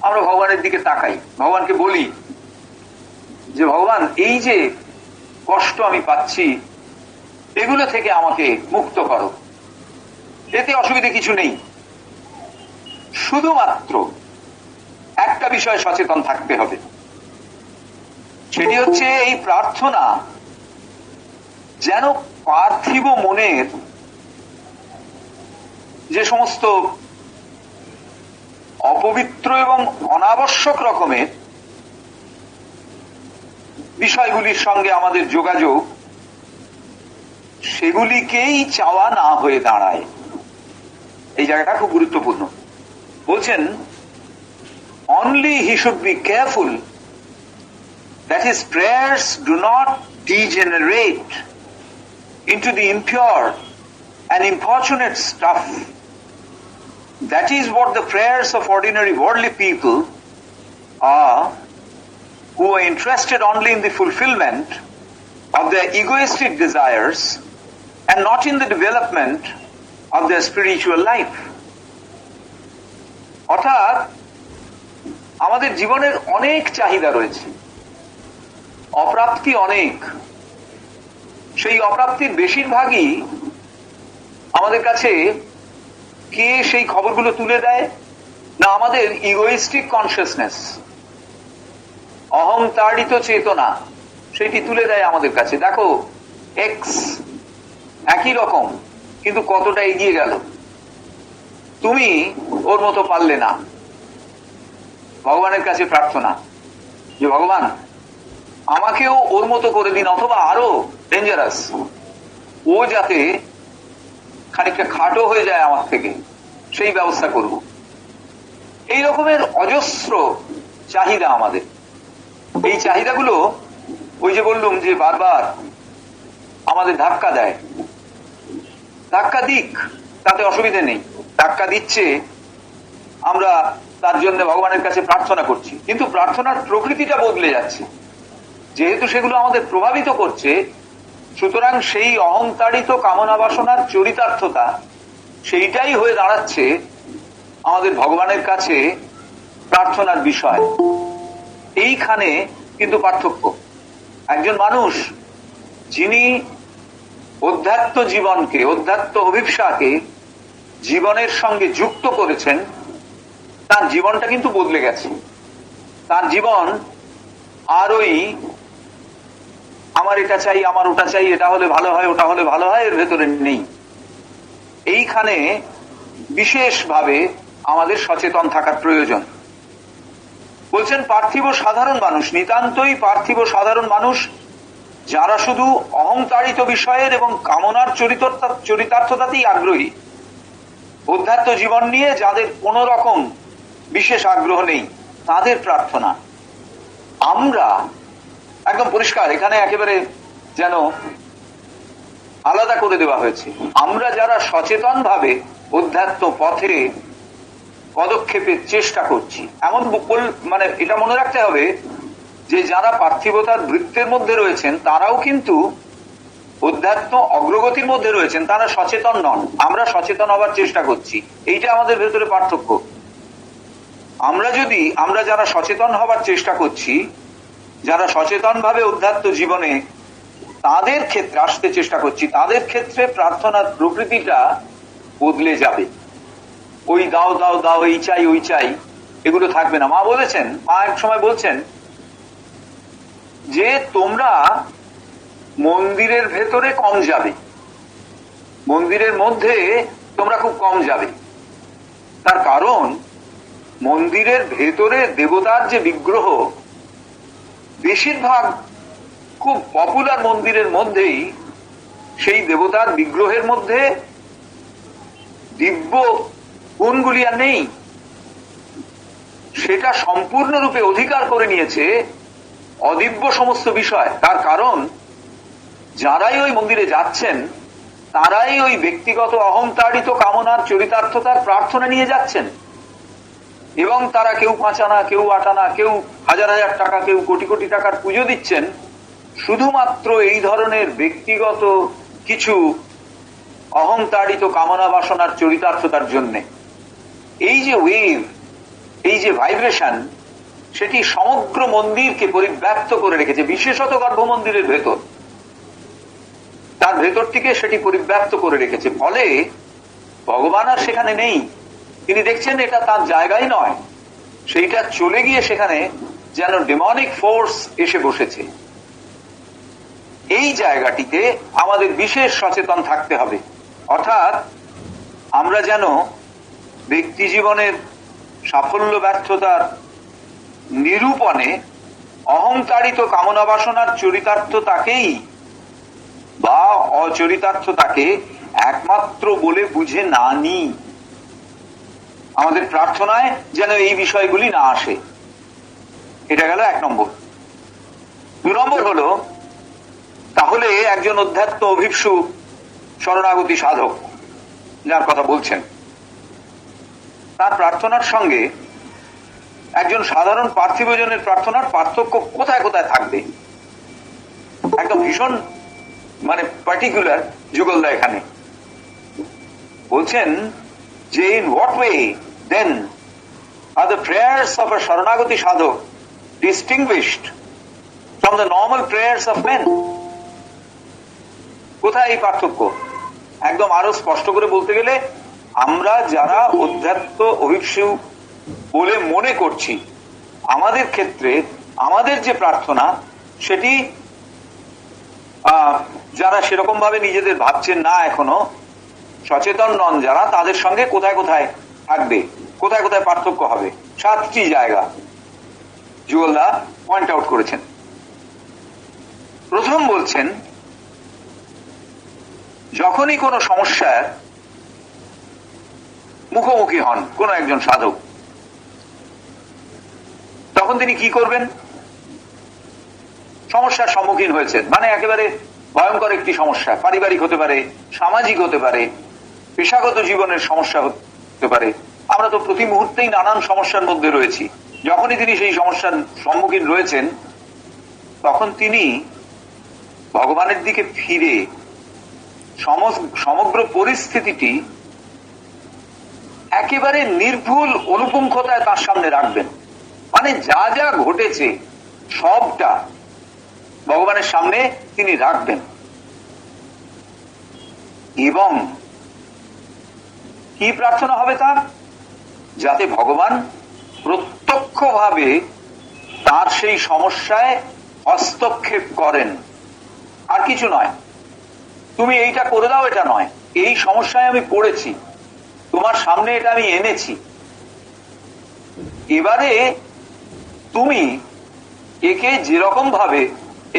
আমরা ভগবানের দিকে তাকাই, ভগবানকে বলি যে ভগবান, এই যে কষ্ট আমি পাচ্ছি এগুলো থেকে আমাকে মুক্ত করো। এতে অসুবিধে কিছু নেই, শুধুমাত্র একটা বিষয়ে সচেতন থাকতে হবে, সেটি হচ্ছে এই প্রার্থনা যেন পার্থিব মনের যে সমস্ত অপবিত্র এবং অনাবশ্যক রকমের বিষয়গুলির সঙ্গে আমাদের যোগাযোগ, সেগুলিকেই চাওয়া না হয়ে দাঁড়ায়। এই জায়গাটা খুব গুরুত্বপূর্ণ। বলছেন, only he should be careful that his prayers do not degenerate into the impure and importunate stuff. That is what the prayers of ordinary worldly people are, who are interested only in the fulfillment of their egoistic desires and not in the development of their spiritual life. অর্থাৎ আমাদের জীবনের অনেক চাহিদা রয়েছে, অপ্রাপ্তি অনেক। সেই অপ্রাপ্তির বেশিরভাগই আমাদের কাছে কে সেই খবরগুলো তুলে দেয়? না, আমাদের ইগোইস্টিক কনসিয়াসনেস, অহংতাড়িত চেতনা, সেটি তুলে দেয় আমাদের কাছে। দেখো, এক্স একই রকম কিন্তু কতটা এগিয়ে গেল, তুমি ওর মতো পারলে না। ভগবানের কাছে প্রার্থনা যে ভগবান, আমাকেও ওর মতো করে দিন, অথবা আরো ডেঞ্জারাস, ও যাতে খানিকটা খাটো হয়ে যায় আমার থেকে, সেই ব্যবস্থা করব। এই রকমের অজস্র চাহিদা আমাদের। এই চাহিদাগুলো ওই যে বললুম যে বারবার আমাদের ধাক্কা দেয়। ধাক্কা দিক, তাতে অসুবিধে নেই, ধাক্কা দিচ্ছে, আমরা তার জন্য ভগবানের কাছে প্রার্থনা করছি, কিন্তু প্রার্থনার প্রকৃতিটা বদলে যাচ্ছে। যেহেতু সেগুলো আমাদের প্রভাবিত করছে, সুতরাং সেই অহংতাড়িত কামনা বাসনার চরিতার্থতা সেইটাই হয়ে দাঁড়াচ্ছে আমাদের ভগবানের কাছে প্রার্থনার বিষয়। এইখানে কিন্তু পার্থক্য। একজন মানুষ যিনি অধ্যাত্ম জীবনকে, অধ্যাত্ম অভিপ্সাকে জীবনের সঙ্গে যুক্ত করেছেন, তার জীবনটা কিন্তু বদলে গেছে। তার জীবন আর ওই আমার এটা চাই, আমার ওটা চাই, এটা হলে ভালো হয়, ওটা হলে ভালো হয়, এর ভেতরে নেই। এইখানে বিশেষভাবে আমাদের সচেতন থাকার প্রয়োজন। বলছেন, পার্থিব সাধারণ মানুষ, নিতান্তই পার্থিব সাধারণ মানুষ, যারা শুধু অহংতাড়িত বিষয়ের এবং কামনার চরিতার্থতাতেই আগ্রহী, অধ্যাত্ম জীবন নিয়ে যাদের কোন রকম বিশেষ আগ্রহ নেই, তাদের প্রার্থনা আমরা একদম পরিষ্কার, এখানে একেবারে যেন আলাদা করে দেওয়া হয়েছে। আমরা যারা সচেতন ভাবে অধ্যাত্ম পথে পদক্ষেপের চেষ্টা করছি, এমন মানে এটা মনে রাখতে হবে যে যারা পার্থিবতার বৃত্তের মধ্যে রয়েছেন তারাও কিন্তু অধ্যাত্ম অগ্রগতির মধ্যে রয়েছেন, তারা সচেতন নন, আমরা সচেতন হবার চেষ্টা করছি। এইটা আমাদের ভেতরে পার্থক্য। আমরা যারা সচেতন হবার চেষ্টা করছি, যারা সচেতন ভাবে অধ্যাত্ম জীবনে তাদের ক্ষেত্রে আসতে চেষ্টা করছি, তাদের ক্ষেত্রে প্রার্থনার প্রকৃতিটা বদলে যাবে। ওই দাও দাও দাও, এই চাই ওই চাই, এগুলো থাকবে না। মা বলেছেন, মা এক সময় বলছেন যে তোমরা মন্দিরের ভেতরে কম যাবে, মন্দিরের মধ্যে তোমরা খুব কম যাবে। তার কারণ মন্দিরের ভেতরে দেবতার যে বিগ্রহ, বেশিরভাগ খুব পপুলার মন্দিরের মধ্যেই সেই দেবতার বিগ্রহের মধ্যে দিব্য গুণগুলি আর নেই। সেটা সম্পূর্ণরূপে অধিকার করে নিয়েছে অদিব্য সমস্ত বিষয়। তার কারণ যারাই ওই মন্দিরে যাচ্ছেন তারাই ওই ব্যক্তিগত অহংতাড়িত কামনার চরিতার্থতার প্রার্থনা নিয়ে যাচ্ছেন, এবং তারা কেউ 5 আনা, কেউ 8 আনা, কেউ হাজার হাজার টাকা, কেউ কোটি কোটি টাকার পুজো দিচ্ছেন শুধুমাত্র এই ধরনের ব্যক্তিগত কিছু অহংতাড়িত কামনা বাসনার চরিতার্থতার জন্য। এই যে ওয়েভ, এই যে ভাইব্রেশন, সেটি সমগ্র মন্দিরকে পরিব্যাপ্ত করে রেখেছে, বিশেষত গর্ভ মন্দিরের ভেতর, তার ভেতরটিকে সেটি পরিব্যাপ্ত করে রেখেছে। ফলে ভগবান আর সেখানে নেই, তিনি দেখছেন এটা তার জায়গাই নয়, সেইটা চলে গিয়ে সেখানে যেন ডেমনিক ফোর্স এসে বসেছে। এই জায়গাটিতে আমাদের বিশেষ সচেতন থাকতে হবে। অর্থাৎ আমরা যেন ব্যক্তি জীবনের সাফল্য ব্যর্থতার নিরূপণে অহংতাড়িত কামনা বাসনার চরিতার্থতাকেই বা অচরিতার্থতাকে একমাত্র বলে বুঝে না নিই। আমাদের প্রার্থনায় যেন এই বিষয়গুলি না আসে। এটা গেল 1 নম্বর। 2 নম্বর হলো, তাহলে একজন অধ্যাত্ম অভিপ্সু শরণাগতি সাধক যার কথা বলছেন, তার প্রার্থনার সঙ্গে একজন সাধারণ পার্থিবজনের প্রার্থনার পার্থক্য কোথায় কোথায় থাকবে? একদম ভীষণ পার্টিকুলার যুগলদা এখানে বলছেন যে, in what way then are the prayers of a Sharanagati sadhak distinguished from the normal prayers of men? কোথায় এই পার্থক্য? একদম আরো স্পষ্ট করে বলতে গেলে, আমরা যারা অধ্যাত্ম অভিপ্সু বলে মনে করছি, আমাদের ক্ষেত্রে আমাদের যে প্রার্থনা সেটি যারা সেরকম ভাবে নিজেদের ভাবছেন না, এখনো সচেতন নন যারা, তাদের সঙ্গে কোথায় কোথায় থাকবে, কোথায় কোথায় পার্থক্য হবে। 7টি জায়গা যুগলদা পয়েন্ট আউট করেছেন। প্রথম বলছেন, যখনই কোনো সমস্যার মুখোমুখি হন কোন একজন সাধক, তখন তিনি কি করবেন? সমস্যার সম্মুখীন হয়েছেন, একেবারে ভয়ঙ্কর একটি সমস্যা, পারিবারিক হতে পারে, সামাজিক হতে পারে, পেশাগত জীবনের সমস্যা হতে পারে। আমরা তো প্রতি মুহূর্তেই নানান সমস্যার মধ্যে রয়েছি। যখনই তিনি সেই সমস্যার সম্মুখীন রয়েছেন, তখন তিনি ভগবানের দিকে ফিরে সমগ্র পরিস্থিতিটি একেবারে নির্ভুল অনুপুঙ্খতায় তার সামনে রাখবেন। যা যা ঘটেছে সবটা ভগবানের সামনে তিনি রাখবেন, এবং কি প্রার্থনা হবে তার? যাতে ভগবান প্রত্যক্ষভাবে তার সেই সমস্যায় হস্তক্ষেপ করেন। আর কিছু নয়, তুমি এইটা করে দাও, এটা নয়, এই সমস্যায় আমি পড়েছি, তোমার সামনে এটা আমি এনেছি, এবারে তুমি একে যেরকম ভাবে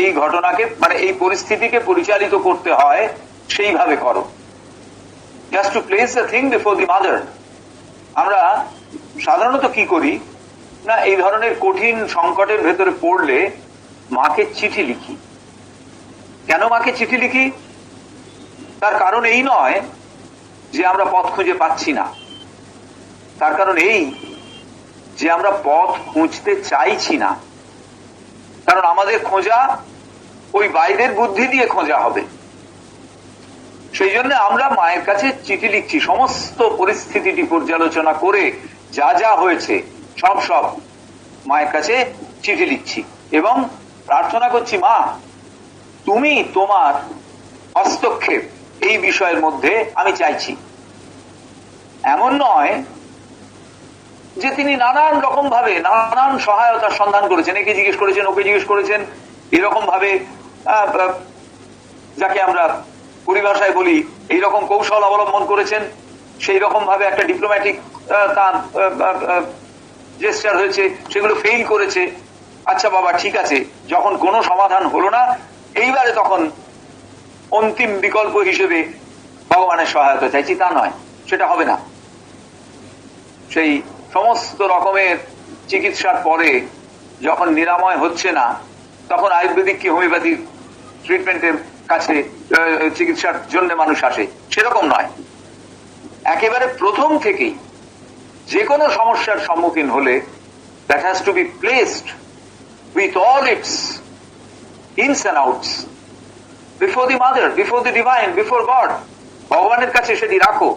এই ঘটনাকে এই পরিস্থিতিকে পরিচালিত করতে হয় সেইভাবে করো। Just to place the thing before the mother. আমরা সাধারণত কি করি না, এই ধরনের কঠিন সংকটের ভেতরে পড়লে মাকে চিঠি লিখি। কেন মাকে চিঠি লিখি? তার কারণ এই নয় যে আমরা পথ খুঁজে পাচ্ছি না, তার কারণ এই যে আমরা পথ খুঁজতে চাইছি না। কারণ আমাদের খোঁজা ওই বাইরের বুদ্ধি দিয়ে খোঁজা হবে। সেই জন্য আমরা মায়ের কাছে চিঠি লিখছি, সমস্ত পরিস্থিতিটি পর্যালোচনা করে যা যা হয়েছে সব মায়ের কাছে চিঠি লিখছি এবং প্রার্থনা করছি, মা তুমি তোমার হস্তক্ষেপ এই বিষয়ের মধ্যে আমি চাইছি। এমন নয় যে তিনি নানান রকম ভাবে নানান সহায়তার সন্ধান করেছেন, একে জিজ্ঞেস করেছেন, ওকে জিজ্ঞেস করেছেন, এরকম ভাবে যাকে আমরা পরিভাষায় বলি এইরকম কৌশল অবলম্বন করেছেন, সেই রকম ভাবে একটা ডিপ্লোম্যাটিক তার জেস্টার হয়েছে, সেগুলো ফেইল করেছে। আচ্ছা বাবা ঠিক আছে, যখন কোনো সমাধান হলো না, এইবারে তখন অন্তিম বিকল্প হিসেবে ভগবানের সহায়তা চাইছি, তা নয়, সেটা হবে না। সেই সমস্ত রকমের চিকিৎসার পরে যখন নিরাময় হচ্ছে না, তখন আয়ুর্বেদিক কি হোমিওপ্যাথিক ট্রিটমেন্টের কাছে চিকিৎসার জন্য মানুষ আসে, সেরকম নয়। একেবারে প্রথম থেকেই যে কোনো সমস্যার সম্মুখীন হলে that has to be placed with all its ins and outs before the mother, before the divine, before God. ভগবানের কাছে সেটি রাখো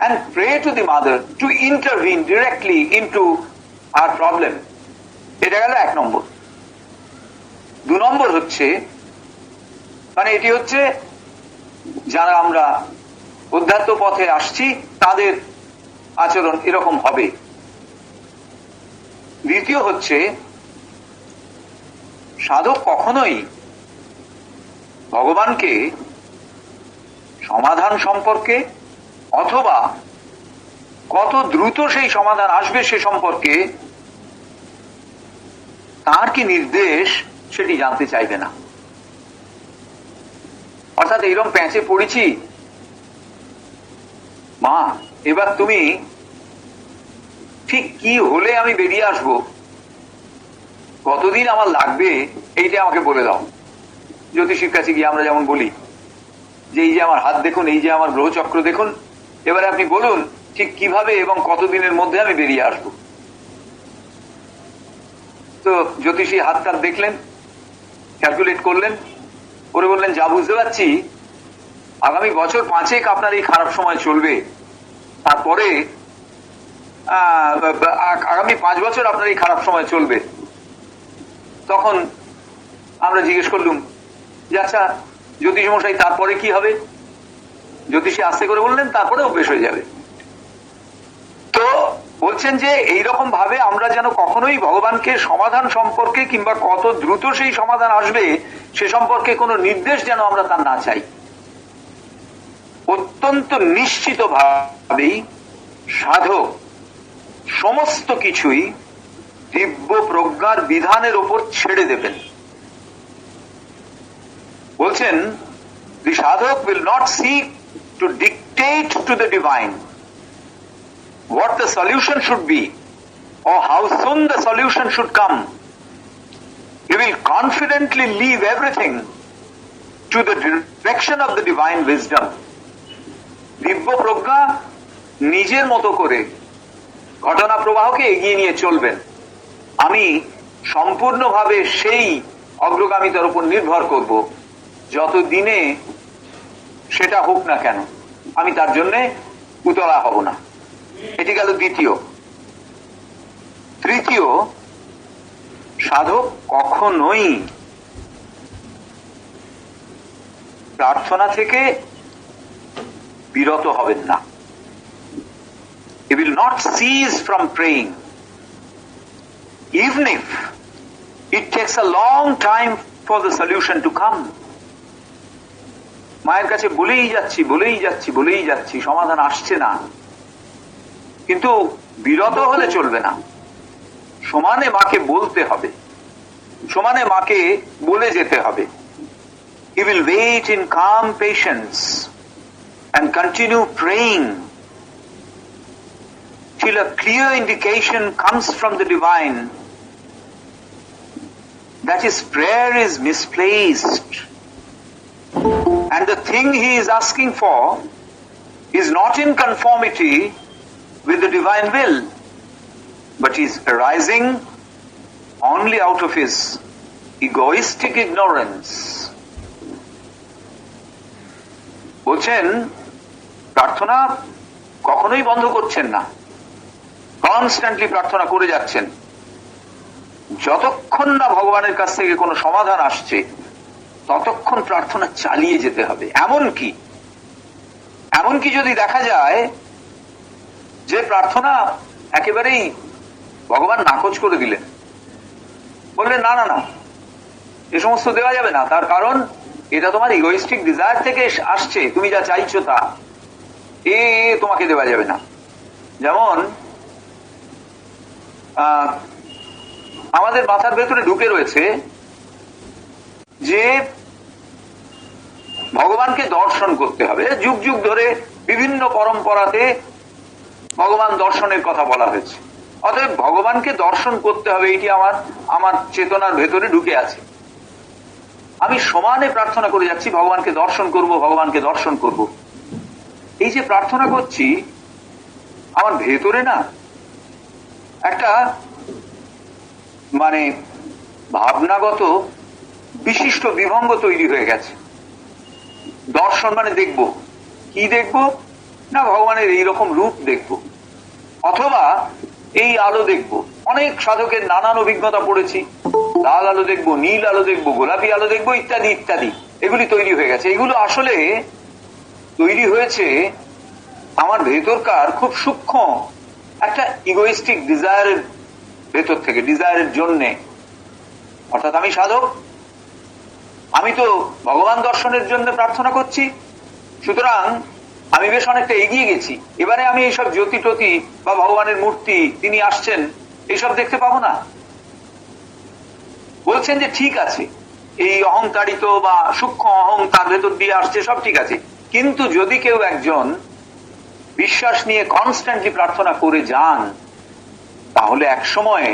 and pray to the mother to intervene directly into our problem. এটা গেল 1 নম্বর। 2 নম্বর হচ্ছে, মানে এটি হচ্ছে যারা আমরা অধ্যাত্ম পথে আসছি তাদের আচরণ এরকম হবে। দ্বিতীয় হচ্ছে, সাধক কখনোই ভগবানকে সমাধান সম্পর্কে অথবা কত দ্রুত সেই সমাধান আসবে সে সম্পর্কে তার কি নির্দেশ সেটি জানতে চাইবে না। অর্থাৎ এইরকম প্যাঁচে পড়েছি, মা এবার তুমি ঠিক কি হলে আমি বেরিয়ে আসবো, কতদিন আমার লাগবে এইটা আমাকে বলে দাও। জ্যোতিষীর কাছে গিয়ে আমরা যেমন বলি যে এই যে আমার হাত দেখুন, এই যে আমার গ্রহচক্র দেখুন, এবারে আপনি বলুন ঠিক কিভাবে এবং কতদিনের মধ্যে আমি বেরিয়ে আসবো। তো জ্যোতিষী হাতটা দেখলেন, ক্যালকুলেট করলেন, করে বললেন যা বুঝতে পারছি আগামী বছর 5 আপনার এই খারাপ সময় চলবে, তারপরে আগামী 5 বছর আপনার এই খারাপ সময় চলবে। তখন আমরা জিজ্ঞেস করলুম যে আচ্ছা জ্যোতিষ মশাই তারপরে কি হবে? জ্যোতিষী আস্তে করে বললেন তারপরে অভ্যেস হয়ে যাবে। তো বলছেন যে এইরকম ভাবে আমরা যেন কখনোই ভগবানকে সমাধান সম্পর্কে কিংবা কত দ্রুত সেই সমাধান আসবে সে সম্পর্কে কোনো নির্দেশ যেন আমরা তার না চাই। অত্যন্ত নিশ্চিত ভাবেই সাধক সমস্ত কিছুই দিব্য প্রজ্ঞার বিধানের উপর ছেড়ে দেবেন। বলছেন the sadhak will not seek to dictate to the divine what the solution should be or how soon the solution should come. He will confidently leave everything to the direction of the divine wisdom. দিব্য প্রজ্ঞা নিজের মতো করে ঘটনা প্রবাহকে এগিয়ে নিয়ে চলবেন। আমি সম্পূর্ণভাবে সেই অগ্রগামিতার উপর নির্ভর করব, যত দিনে সেটা হোক না কেন আমি তার জন্য উতলা হব না। এটি গেল দ্বিতীয়। তৃতীয়, সাধক কখনোই প্রার্থনা থেকে বিরত হবেন না। He will not cease from praying, even if it takes a long time for the solution to come. মায়ের কাছে বলেই যাচ্ছি সমাধান আসছে না, কিন্তু বিরত হলে চলবে না। সমানে মাকে বলতে হবে, সমানে মাকে বলে যেতে হবে। He will wait in calm patience and continue praying till a clear indication comes from the divine that his prayer is misplaced and the thing he is asking for is not in conformity with the divine will, but is arising only out of his egoistic ignorance. বলছেন প্রার্থনা কখনোই বন্ধ করছেন না, constantly প্রার্থনা করে যাচ্ছেন। যতক্ষণ না ভগবানের কাছ থেকে কোনো সমাধান আসছে ততক্ষণ প্রার্থনা চালিয়ে যেতে হবে। এমনকি যদি দেখা যায় যে প্রার্থনা একেবারেই ভগবান নাকচ করে দিলেন, বললেন না না না এ সমস্ত দেওয়া যাবে না, তার কারণ এটা তোমার ইগোইস্টিক ডিজায়ার থেকে আসছে, তুমি যা চাইছো তা তোমাকে দেওয়া যাবে না। যেমন আমাদের মাথার ভেতরে ঢুকে রয়েছে যে ভগবানকে দর্শন করতে হবে। যুগ যুগ ধরে বিভিন্ন পরম্পরাতে ভগবান দর্শনের কথা বলা হয়েছে, অতএব ভগবানকে দর্শন করতে হবে, এটি আমার চেতনার ভেতরে ঢুকে আছে। আমি সমানে প্রার্থনা করে যাচ্ছি ভগবানকে দর্শন করব, ভগবানকে দর্শন করব। এই যে প্রার্থনা করছি, আমার ভেতরে না একটা মানে ভাবনাগত বিশিষ্ট বিভঙ্গ তৈরি হয়ে গেছে। দর্শন মানে দেখব, কি দেখব না, ভগবানের এইরকম রূপ দেখব, অথবা এই আলো দেখব। অনেক সাধকের নানান অভিজ্ঞতা পড়েছি, লাল আলো দেখবো, নীল আলো দেখবো, গোলাপি আলো দেখবো, ইত্যাদি ইত্যাদি। এগুলি তৈরি হয়ে গেছে। এগুলো আসলে তৈরি হয়েছে আমার ভেতরকার খুব সূক্ষ্ম একটা ইগোইস্টিক ডিজায়ারের ভেতর থেকে, ডিজায়ারের জন্যে। অর্থাৎ আমি সাধক, আমি তো ভগবান দর্শনের জন্য প্রার্থনা করছি, সুতরাং আমি বেশ অনেকটা এগিয়ে গেছি। এবারে আমি এইসব জ্যোতি টতি বা ভগবানের মূর্তি তিনি আসছেন এইসব দেখতে পাবো না। বলছেন যে ঠিক আছে, এই অহংকারিত বা সূক্ষ্ম অহং তার ভেতর দিয়ে আসছে, সব ঠিক আছে, কিন্তু যদি কেউ একজন বিশ্বাস নিয়ে কনস্ট্যান্টলি প্রার্থনা করে যান, তাহলে এক সময়ে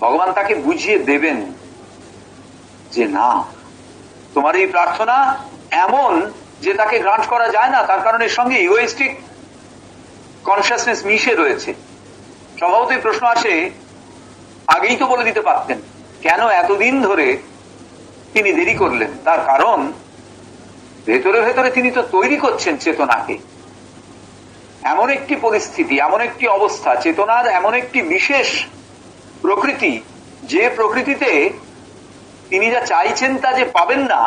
ভগবান তাকে বুঝিয়ে দেবেন যে না, তোমার এই প্রার্থনা এমন যে তাকে গ্রান্ট করা যায় না, তার কারণ এর সঙ্গে ইগোইস্টিক কনসিয়াসনেস মিশে রয়েছে। স্বভাবতই প্রশ্ন আসে, আগেই তো বলে দিতে পারতেন, কেন এতদিন ধরে তিনি দেরি করলেন? তার কারণ ভেতরে ভেতরে তিনি তো তৈরি করছেন চেতনাকে। এমন একটি পরিস্থিতি, এমন একটি অবস্থা, চেতনার এমন একটি বিশেষ প্রকৃতি, যে প্রকৃতিতে তিনি যা চাইছেন তা যে পাবেন না,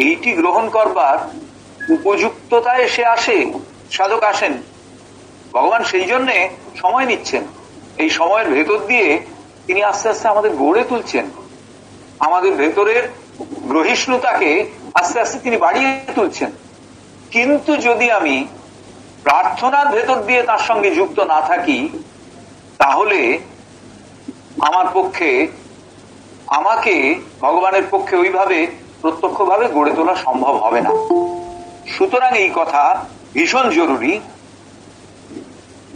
এইটি গ্রহণ করবার উপযুক্ততায় এসে আসে, সাধক আসেন। ভগবান সেই জন্যে সময় নিচ্ছেন। এই সময়ের ভেতর দিয়ে তিনি আস্তে আস্তে আমাদের গড়ে তুলছেন, আমাদের ভেতরের গ্রহিষ্ণুতাকে আস্তে আস্তে তিনি বাড়িয়ে তুলছেন। কিন্তু যদি আমি প্রার্থনার ভেতর দিয়ে তার সঙ্গে যুক্ত না থাকি, তাহলে আমার পক্ষে, আমাকে ভগবানের পক্ষে ওইভাবে প্রত্যক্ষভাবে গড়ে তোলা সম্ভব হবে না। সুতরাং এই কথা ভীষণ জরুরি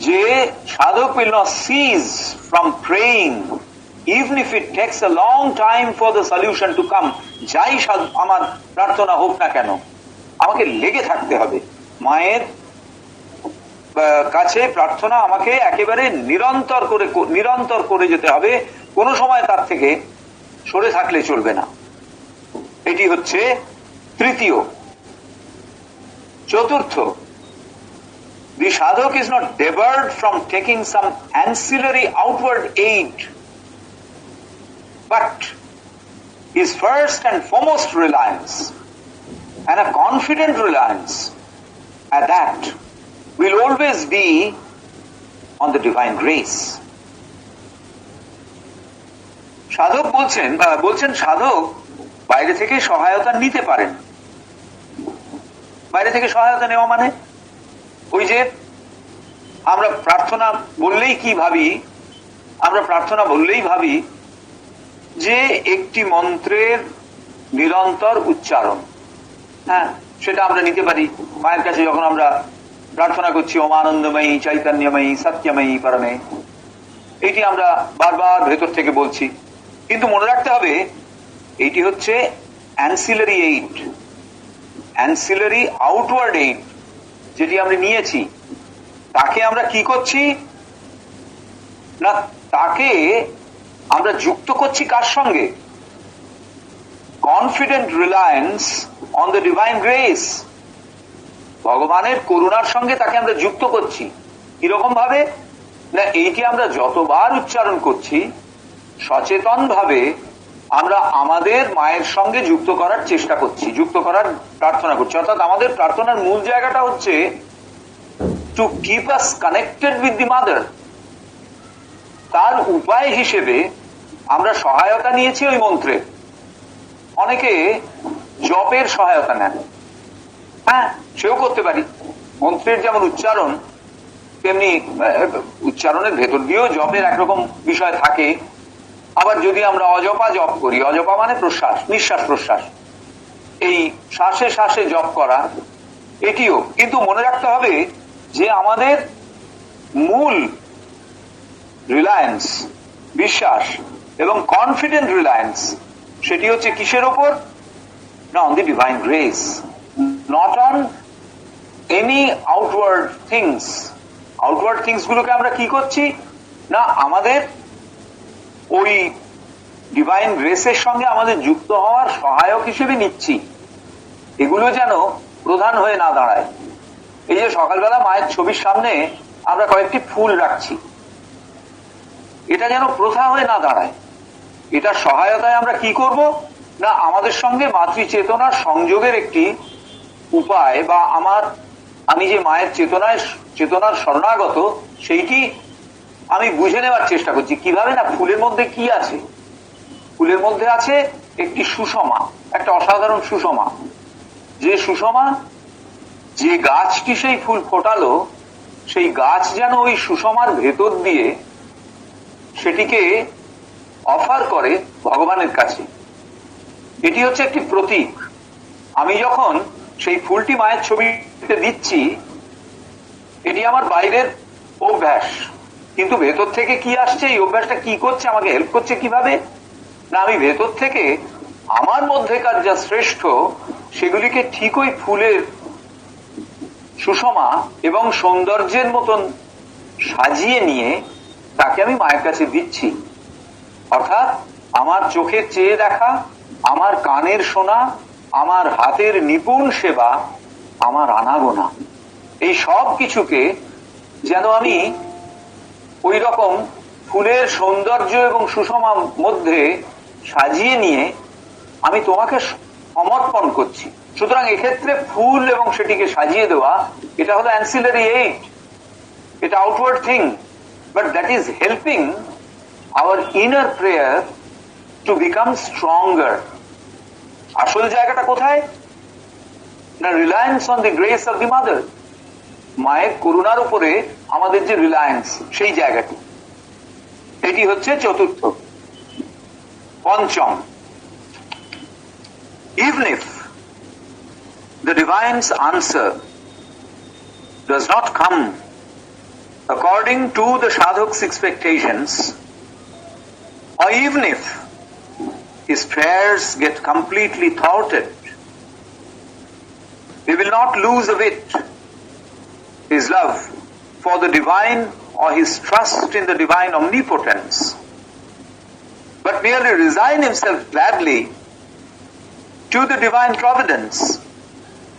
যে সাধক will not cease from praying even if it takes a long time for the solution to come. যাই আমার প্রার্থনা হোক না কেন, আমাকে লেগে থাকতে হবে। মায়ের কাছে প্রার্থনা আমাকে একেবারে নিরন্তর করে যেতে হবে, কোনো সময় তার থেকে সরে থাকলে চলবে না। এটি হচ্ছে তৃতীয়। চতুর্থ, the sadhak is not debarred from taking some ancillary outward aid, but his first and foremost reliance, and a confident reliance at that, will always be on the divine grace. সাধক বলছেন সাধক বাইরে থেকে সহায়তা নিতে পারেন। বাইরে থেকে সহায়তা নেওয়া মানে ওই যে আমরা প্রার্থনা বললেই কি ভাবি, আমরা প্রার্থনা বললেই ভাবি যে একটি মন্ত্রের নিরন্তর উচ্চারণ। হ্যাঁ, সেটা আমরা নিতে পারি মায়ের কাছে যখন আমরা প্রার্থনা করছি, ওম আনন্দময়ী চৈতন্যময়ী সত্যময়ী পরমে, এইটি আমরা বারবার ভেতর থেকে বলছি। কিন্তু মনে রাখতে হবে এইটি হচ্ছে ancillary aid, ancillary outward aid, যেটি আমরা নিয়েছি। তাকে আমরা কি করছি না, তাকে আমরা যুক্ত করছি কার সঙ্গে? Confident Reliance on the divine grace, ভগবানের করুণার সঙ্গে তাকে আমরা যুক্ত করছি। কিরকম ভাবে না, এইটি আমরা যতবার উচ্চারণ করছি, সচেতন ভাবে আমরা আমাদের মায়ের সঙ্গে যুক্ত করার চেষ্টা করছি, যুক্ত করার প্রার্থনা করছি। অর্থাৎ আমাদের প্রার্থনার মূল জায়গাটা হচ্ছে to keep us connected with the mother. তার উপায় হিসেবে আমরা সহায়তা নিয়েছি ওই মন্ত্রে। অনেকে জপের সহায়তা নেন, হ্যাঁ, সেও করতে পারি। মন্ত্রের যেমন উচ্চারণ, তেমনি উচ্চারণের ভেতর দিয়েও জপের একরকম বিষয় থাকে। আবার যদি আমরা অজপা জপ করি, অজপা মানে প্রশ্বাস, নিঃশ্বাস প্রশ্বাস, এই শ্বাসে শ্বাসে জপ করা, এটিও কিন্তু মনে রাখতে হবে যে আমাদের মূল রিলায়েন্স, বিশ্বাস এবং কনফিডেন্ট রিলায়েন্স, সেটি হচ্ছে কিসের ওপর? না, on the divine grace, not on any outward things. Outward things গুলোকে আমরা কি করছি? না, আমাদের ওই ডিভাইন গ্রেসের সঙ্গে আমাদের যুক্ত হওয়ার সহায়ক হিসেবে নিচ্ছি। এগুলো যেন প্রধান হয়ে না দাঁড়ায়। এই যে সকালবেলা মায়ের ছবির সামনে আমরা কয়েকটি ফুল রাখছি, এটা যেন প্রথা হয়ে না দাঁড়ায়। এটার সহায়তায় আমরা কি করব? না, আমাদের সঙ্গে মাতৃচেতনার সংযোগের একটি উপায়, বা আমি যে মায়ের চেতনার শরণাগত, সেইটি আমি বুঝে নেওয়ার চেষ্টা করছি। কিভাবে? না, ফুলের মধ্যে কি আছে? ফুলের মধ্যে আছে একটি সুষমা, একটা অসাধারণ সুষমা। যে সুষমা, যে গাছটি সেই ফুল ফোটালো, সেই গাছ যেন ওই সুষমার ভেতর দিয়ে সেটিকে অফার করে ভগবানের কাছে। এটি হচ্ছে একটি প্রতীক। আমি যখন সেই ফুলটি মায়ের ছবিতে দিচ্ছি, এটি আমার বাইরের অভ্যাস, কিন্তু ভেতর থেকে কি আসছে? এই অভ্যাসটা কি করছে? আমাকে হেল্প করছে কিভাবে? না, আমি ভেতর থেকে আমার মধ্যেকার যা শ্রেষ্ঠ, সেগুলিকে ঠিক ওই ফুলের সুষমা এবং সৌন্দর্যের মতন সাজিয়ে নিয়ে তাকে আমি মায়ের কাছে দিচ্ছি। অর্থাৎ আমার চোখের চেয়ে দেখা, আমার কানের শোনা, আমার হাতের নিপুণ সেবা, আমার আনাগোনা, এই সব কিছুকে যেন আমি ওই রকম ফুলের সৌন্দর্য এবং সুষমার মধ্যে সাজিয়ে নিয়ে আমি তোমাকে সমর্পণ করছি। সুতরাং এক্ষেত্রে ফুল এবং সেটিকে সাজিয়ে দেওয়া, এটা হলো অ্যান্সিলারি এইড, এটা outward thing, but that is helping our inner prayer to become stronger. আসল জায়গাটা কোথায়? না, reliance on the grace of the mother, মায়ের করুণার উপরে আমাদের যে রিলায়েন্স, সেই জায়গাটি। এটি হচ্ছে চতুর্থ। পঞ্চম, even if the divine's answer does not come according to the sadhuk's expectations, or even if his prayers get completely thwarted, he will not lose a bit his love for the divine or his trust in the divine omnipotence, but merely resign himself gladly to the divine providence,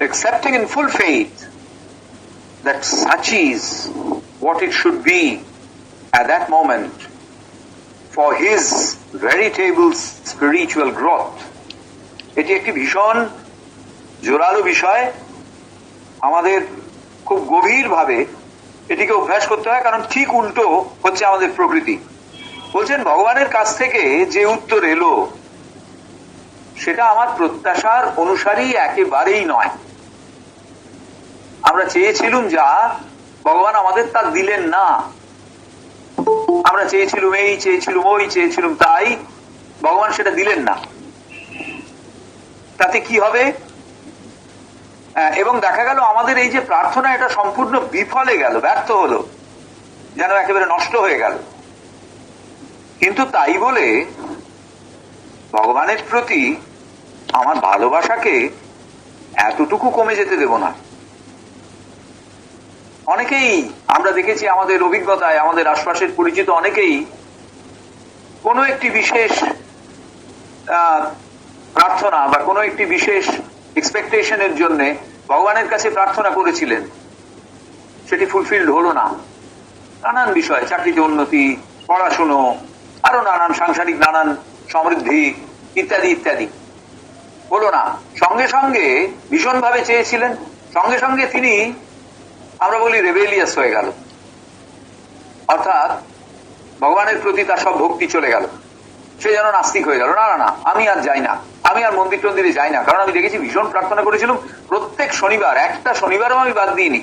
accepting in full faith that such is what it should be at that moment for his veritable spiritual growth. এটি একটি ভীষণ জোরালো বিষয়। আমাদের খুব গভীরভাবে এটিকে অভ্যাস করতে হয়, কারণ ঠিক উল্টো হচ্ছে আমাদের প্রকৃতি। বলছেন, ভগবানের কাছ থেকে যে উত্তর এলো, সেটা আমার প্রত্যাশার অনুসারী একেবারেই নয়। আমরা চেয়েছিলুম যা, ভগবান আমাদের তা দিলেন না। আমরা চেয়েছিলুম এই, চেয়েছিলুম ওই, চেয়েছিলুম তাই, ভগবান সেটা দিলেন না। তাতে কি হবে? এবং দেখা গেল আমাদের এই যে প্রার্থনা, এটা সম্পূর্ণ বিফলে গেল, ব্যর্থ হলো, যেন একেবারে নষ্ট হয়ে গেল। কিন্তু তাই বলে ভগবানের প্রতি আমার ভালোবাসাকে এতটুকু কমে যেতে দেব না। অনেকেই আমরা দেখেছি, আমাদের অভিজ্ঞতায়, আমাদের আশপাশের পরিচিত অনেকেই কোনো একটি বিশেষ প্রার্থনা বা কোনো একটি বিশেষ এক্সপেকটেশনের জন্য ভগবানের কাছে প্রার্থনা করেছিলেন, সেটি ফুলফিলড হলো না। নানান বিষয়, চাকরিতে উন্নতি, পড়াশুনো, আরো নানান সাংসারিক নানান সমৃদ্ধি ইত্যাদি ইত্যাদি হলো না। সঙ্গে সঙ্গে ভীষণভাবে চেয়েছিলেন, সঙ্গে সঙ্গে তিনি, আমরা বলি, রেবেলিয়াস হয়ে গেল। অর্থাৎ ভগবানের প্রতি তার সব ভক্তি চলে গেল, সে যেন নাস্তিক হয়ে গেল। না না না, আমি আর যাই না, আমি আর মন্দির টন্দিরে যাই না। কারণ আমি দেখেছি, ভীষণ প্রার্থনা করেছিলাম, প্রত্যেক শনিবার, একটা শনিবারও আমি বাদ দিইনি,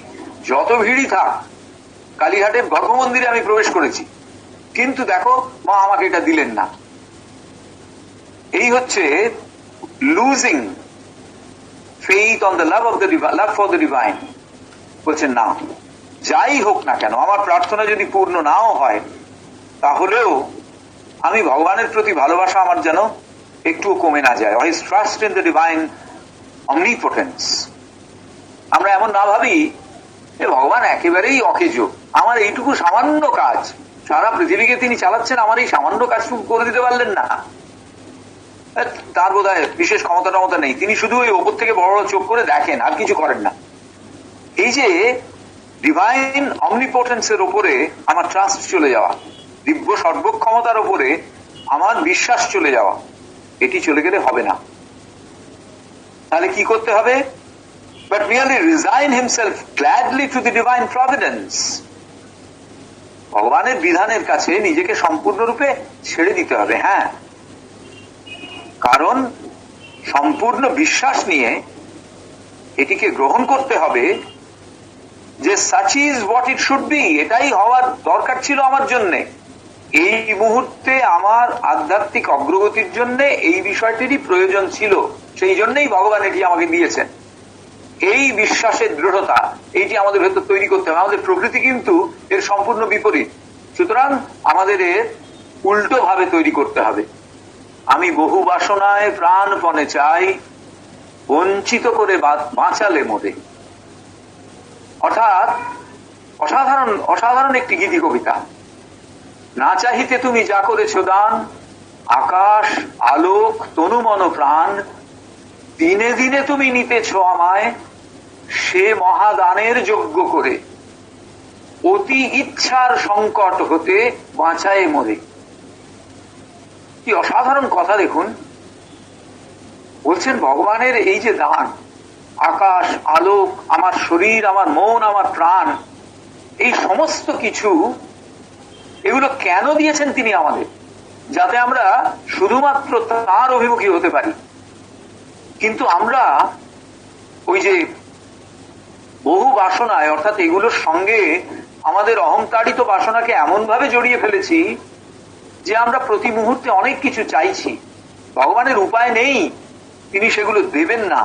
যত ভিড়ই থাক, কালীঘাটের গর্ভমন্দিরে আমি প্রবেশ করেছি। কিন্তু দেখো, মা আমাকে এটা দিলেন না। এই হচ্ছে losing faith on the love for the divine. বলছেন, না, যাই হোক না কেন, আমার প্রার্থনা যদি পূর্ণ নাও হয়, তাহলেও আমি ভগবানের প্রতি ভালোবাসা আমার যেন একটুও কমে না যায়, his trust in the divine omnipotence. আমরা এমন না ভাবি যে ভগবান একেবারেই অকেজো, আমার এইটুকু সামান্য কাজ, সারা পৃথিবীকে তিনি চালাচ্ছেন, আমার এই সামান্য কাজটুকু করে দিতে পারলেন না, তার বোধহয় বিশেষ ক্ষমতা নেই, তিনি শুধু ওই ওপর থেকে বড় বড় চোখ করে দেখেন আর কিছু করেন না। এই যে ডিভাইন অমনিপোটেন্সের ওপরে আমার ট্রাস্ট চলে যাওয়া, দিব্য সর্বক্ষমতার ওপরে আমার বিশ্বাস চলে যাওয়া, এটি চলে গেলে হবে না। তাহলে কি করতে হবে? But merely resign himself gladly to the divine providence. ভগবানের বিধানের কাছে নিজেকে সম্পূর্ণরূপে ছেড়ে দিতে হবে। হ্যাঁ, কারণ সম্পূর্ণ বিশ্বাস নিয়ে এটিকে গ্রহণ করতে হবে যে such is what it should be, এটাই হওয়ার দরকার ছিল আমার জন্য, এই মুহূর্তে আমার আধ্যাত্মিক অগ্রগতির জন্য এই বিষয়টিরই প্রয়োজন ছিল, সেই জন্যই ভগবান এটি আমাকে দিয়েছেন। এই বিশ্বাসের দৃঢ়তা এইটি আমাদের ভেতর তৈরি করতে হবে। আমাদের প্রকৃতি কিন্তু এর সম্পূর্ণ বিপরীত, সুতরাং আমাদের এর উল্টো ভাবে তৈরি করতে হবে। আমি বহু বাসনায় প্রাণপণে চাই, বঞ্চিত করে বাঁচালে মোরে। অর্থাৎ অসাধারণ একটি গীতি কবিতা। না চাহিতে তুমি যা করেছ দান, আকাশ আলোক তনু মন প্রাণ, দিনে দিনে তুমি নিতেছ আমায়, সে মহাদানের যোগ্য করে, অতি ইচ্ছার সংকট হতে বাঁচায় মোরে। কি অসাধারণ কথা দেখুন, বলছেন ভগবানের এই যে দান, আকাশ আলোক, আমার শরীর, আমার মন, আমার প্রাণ, এই সমস্ত কিছু, এগুলো কেন দিয়েছেন তিনি আমাদের? যাতে আমরা শুধুমাত্র তার অভিমুখী হতে পারি। কিন্তু আমরা ওই যে বহু বাসনায়, অর্থাৎ এগুলোর সঙ্গে আমাদের অহংতাড়িত বাসনাকে এমন ভাবে জড়িয়ে ফেলেছি যে আমরা প্রতি মুহূর্তে অনেক কিছু চাইছি। ভগবানের উপায় নেই, তিনি সেগুলো দেবেন না,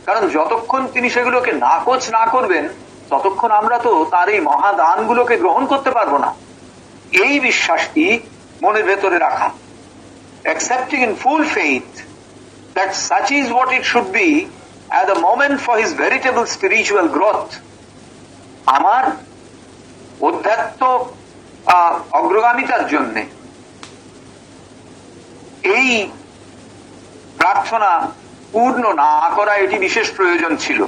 কারণ যতক্ষণ তিনি সেগুলোকে নাকচ না করবেন ততক্ষণ আমরা তো তার এই মহাদানগুলোকে গ্রহণ করতে পারবো না। এই বিশ্বাসটি মনের ভেতরে রাখা, accepting in full faith that such is what it should be at the moment for his veritable spiritual growth. আমার অধ্যাত্ম অগ্রগামিতার জন্য এই প্রার্থনা পূর্ণ না করা এটি বিশেষ প্রয়োজন ছিল।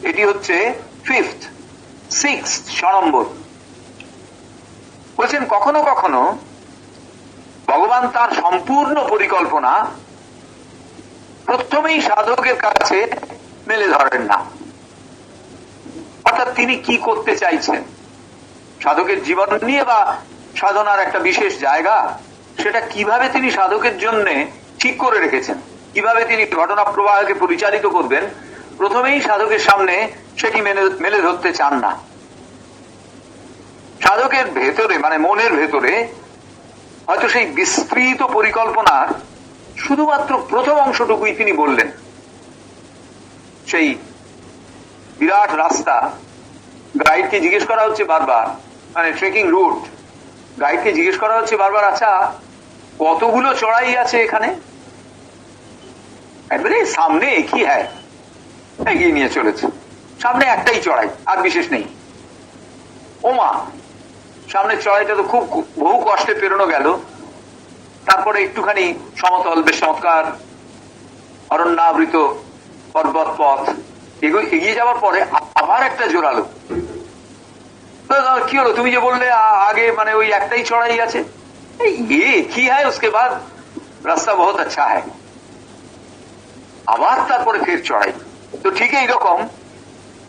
এটি হচ্ছে 6 নম্বর। বলছেন কখনো কখনো ভগবান তার সম্পূর্ণ পরিকল্পনা প্রথমেই সাধকের কাছে মেলে ধরেন না। অর্থাৎ তিনি কি করতে চাইছেন, সাধকের জীবন নিয়ে বা সাধনার একটা বিশেষ জায়গা, সেটা কিভাবে তিনি সাধকের জন্য ঠিক করে রেখেছেন, কিভাবে তিনি ঘটনা প্রবাহকে পরিচালিত করবেন, প্রথমেই সাধকের সামনে সেটি মেলে ধরতে চান না। সাধকের ভেতরে, মানে মনের ভেতরে হয়তো সেই বিস্তৃত পরিকল্পনার শুধুমাত্র প্রথম অংশটুকুই তিনি বললেন। সেই বিরাট রাস্তা, গাইডকে জিজ্ঞেস করা হচ্ছে বারবার, মানে ট্রেকিং রুট, গাইডকে জিজ্ঞেস করা হচ্ছে বারবার, আচ্ছা কতগুলো চড়াই আছে এখানে? একবারে সামনে কি হ্যাঁ, এগিয়ে নিয়ে চলেছে, সামনে একটাই চড়াই, আর বিশেষ নেই। ওমা, সামনের চড়াইটা তো খুব বহু কষ্টে পেরোনো গেল, তারপরে একটুখানি সমতল, বেশ চমৎকার অরণ্যাবৃত পর্বত পথ, এগিয়ে যাওয়ার পরে আবার একটা জোরালো। কি হলো, তুমি যে বললে আগে মানে ওই একটাই চড়াই আছে, ये কি है उसके बाद रास्ता बहुत अच्छा है। আবার তারপরে ফের চড়াই। তো ঠিক এইরকম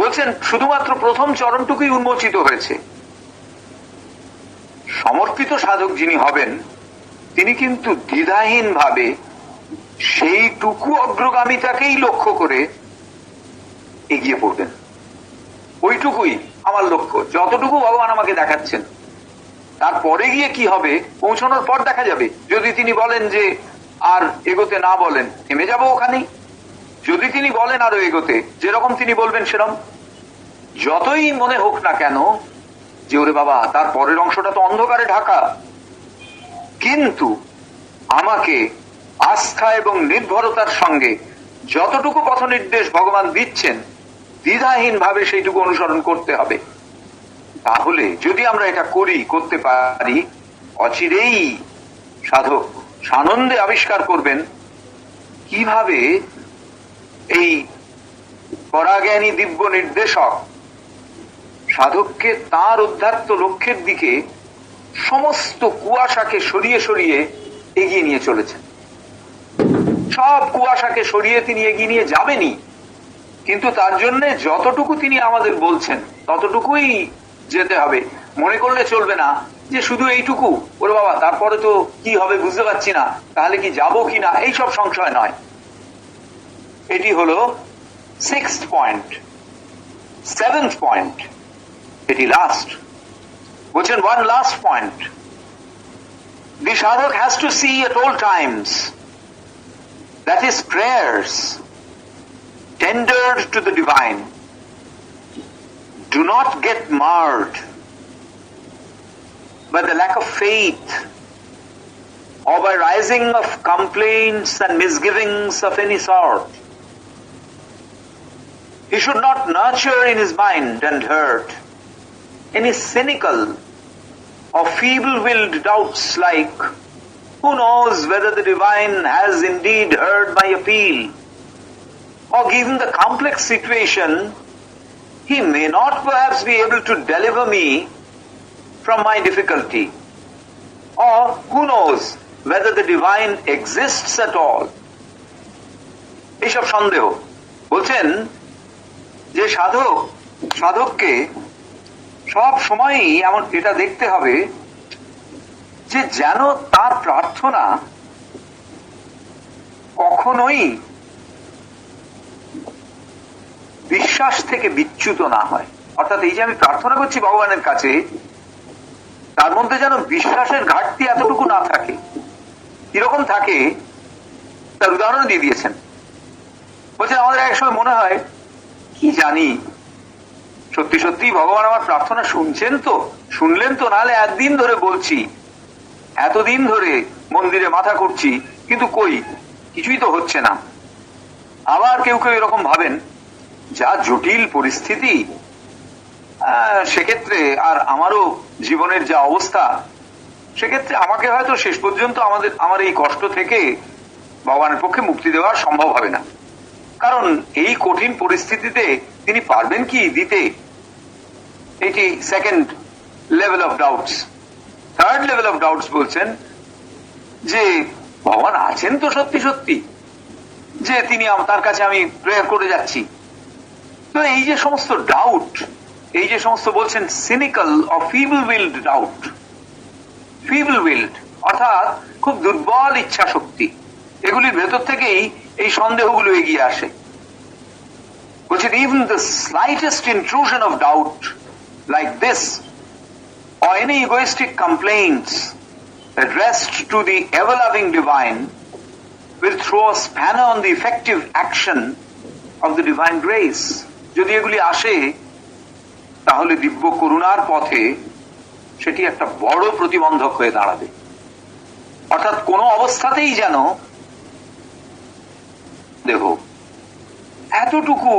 বলছেন শুধুমাত্র প্রথম চরণটুকুই উন্মোচিত হয়েছে। সমর্পিত সাধক যিনি হবেন তিনি কিন্তু দ্বিধাহীন ভাবে সেইটুকু অগ্রগামিতাকেই লক্ষ্য করে এগিয়ে পড়বেন। ওইটুকুই আমার লক্ষ্য, যতটুকু ভগবান আমাকে দেখাচ্ছেন। তারপরে গিয়ে কি হবে পৌঁছানোর পর দেখা যাবে। যদি তিনি বলেন যে আর এগোতে না বলেন, থেমে যাব ওখানেই। যদি তিনি বলেন আরো এগোতে, যেরকম তিনি বলবেন সেরকম। যতই মনে হোক না কেন যে ওরে বাবা তার পরের অংশটা তো অন্ধকারে ঢাকা, কিন্তু আমাকে আস্থা এবং নির্ভরতার সঙ্গে যতটুকু পথ নির্দেশ ভগবান দিচ্ছেন দ্বিধাহীন ভাবে সেইটুকু অনুসরণ করতে হবে। তাহলে যদি আমরা এটা করতে পারি, অচিরেই সাধক সানন্দে আবিষ্কার করবেন কিভাবে এই পরাজ্ঞানী দিব্য নির্দেশক সাধককে তার উদ্ধার্ত লক্ষ্যের দিকে সমস্ত কুয়াশাকে সরিয়ে সরিয়ে এগিয়ে নিয়ে চলেছেন। সব কুয়াশাকে সরিয়ে তিনি এগিয়ে নিয়ে যাবেনই, কিন্তু তার জন্য যতটুকু তিনি আমাদের বলছেন ততটুকুই যেতে হবে। মনে করলে চলবে না যে শুধু এইটুকু, ওরে বাবা তারপরে তো কি হবে বুঝতে পারছি না, তাহলে কি যাবো কিনা, এইসব সংশয় নয়। এটি হলো 6th পয়েন্ট। 7th পয়েন্ট, এটি লাস্ট। বলছেন one last point. The sadhak has to see at all times that his prayers tendered to the divine do not get marred by the lack of faith or by rising of complaints and misgivings of any sort. He should not nurture in his mind and heart any cynical or feeble-willed doubts like, who knows whether the divine has indeed heard my appeal, or given the complex situation, he may not perhaps be able to deliver me from my difficulty, or who knows whether the divine exists at all. এইসব সন্দেহ। বলছেন যে সাধককে সব সময়ই এমন এটা দেখতে হবে যে যেন তার প্রার্থনা কখনোই বিশ্বাস থেকে বিচ্যুত না হয়। অর্থাৎ এই যে আমি প্রার্থনা করছি ভগবানের কাছে, তার মধ্যে যেন বিশ্বাসের ঘাটতি এতটুকু না থাকে। কিরকম থাকে তার উদাহরণ দিয়ে দিয়েছেন। বলছেন আমাদের এক সময় মনে হয় কি জানি সত্যি সত্যি ভগবান আমার প্রার্থনা শুনলেন তো, নাহলে একদিন ধরে বলছি, এতদিন ধরে মন্দিরে মাথা করছি, কিন্তু কই কিছুই তো হচ্ছে না। আবার কেউ কেউ এরকম ভাবেন যা জটিল পরিস্থিতি, সেক্ষেত্রে আর আমারও জীবনের যা অবস্থা, সেক্ষেত্রে আমাকে হয়তো শেষ পর্যন্ত আমার এই কষ্ট থেকে ভগবানের পক্ষে মুক্তি দেওয়া সম্ভব হবে না, কারণ এই কঠিন পরিস্থিতিতে তিনি পারবেন কি দিতে। এটি second level of doubts. Third level of doubts বলছেন যে ভগবান আছেন তো সত্যি সত্যি, যে তিনি তার কাছে আমি প্রেয়ার করে যাচ্ছি। তো এই যে সমস্ত ডাউট, এই যে সমস্ত বলছেন cynical or feeble willed doubt, feeble willed অর্থাৎ খুব দুর্বল ইচ্ছা শক্তি, এগুলির ভেতর থেকেই এই সন্দেহগুলো এগিয়ে আসে। বলছেন even the slightest intrusion of doubt like this or any egoistic complaints addressed to the ever-loving divine will throw a spanner on the effective action of the divine grace. যদি এগুলি আসে তাহলে দিব্য করুণার পথে সেটি একটা বড় প্রতিবন্ধক হয়ে দাঁড়াবে। অর্থাৎ কোন অবস্থাতেই যেন দেখো এতটুকু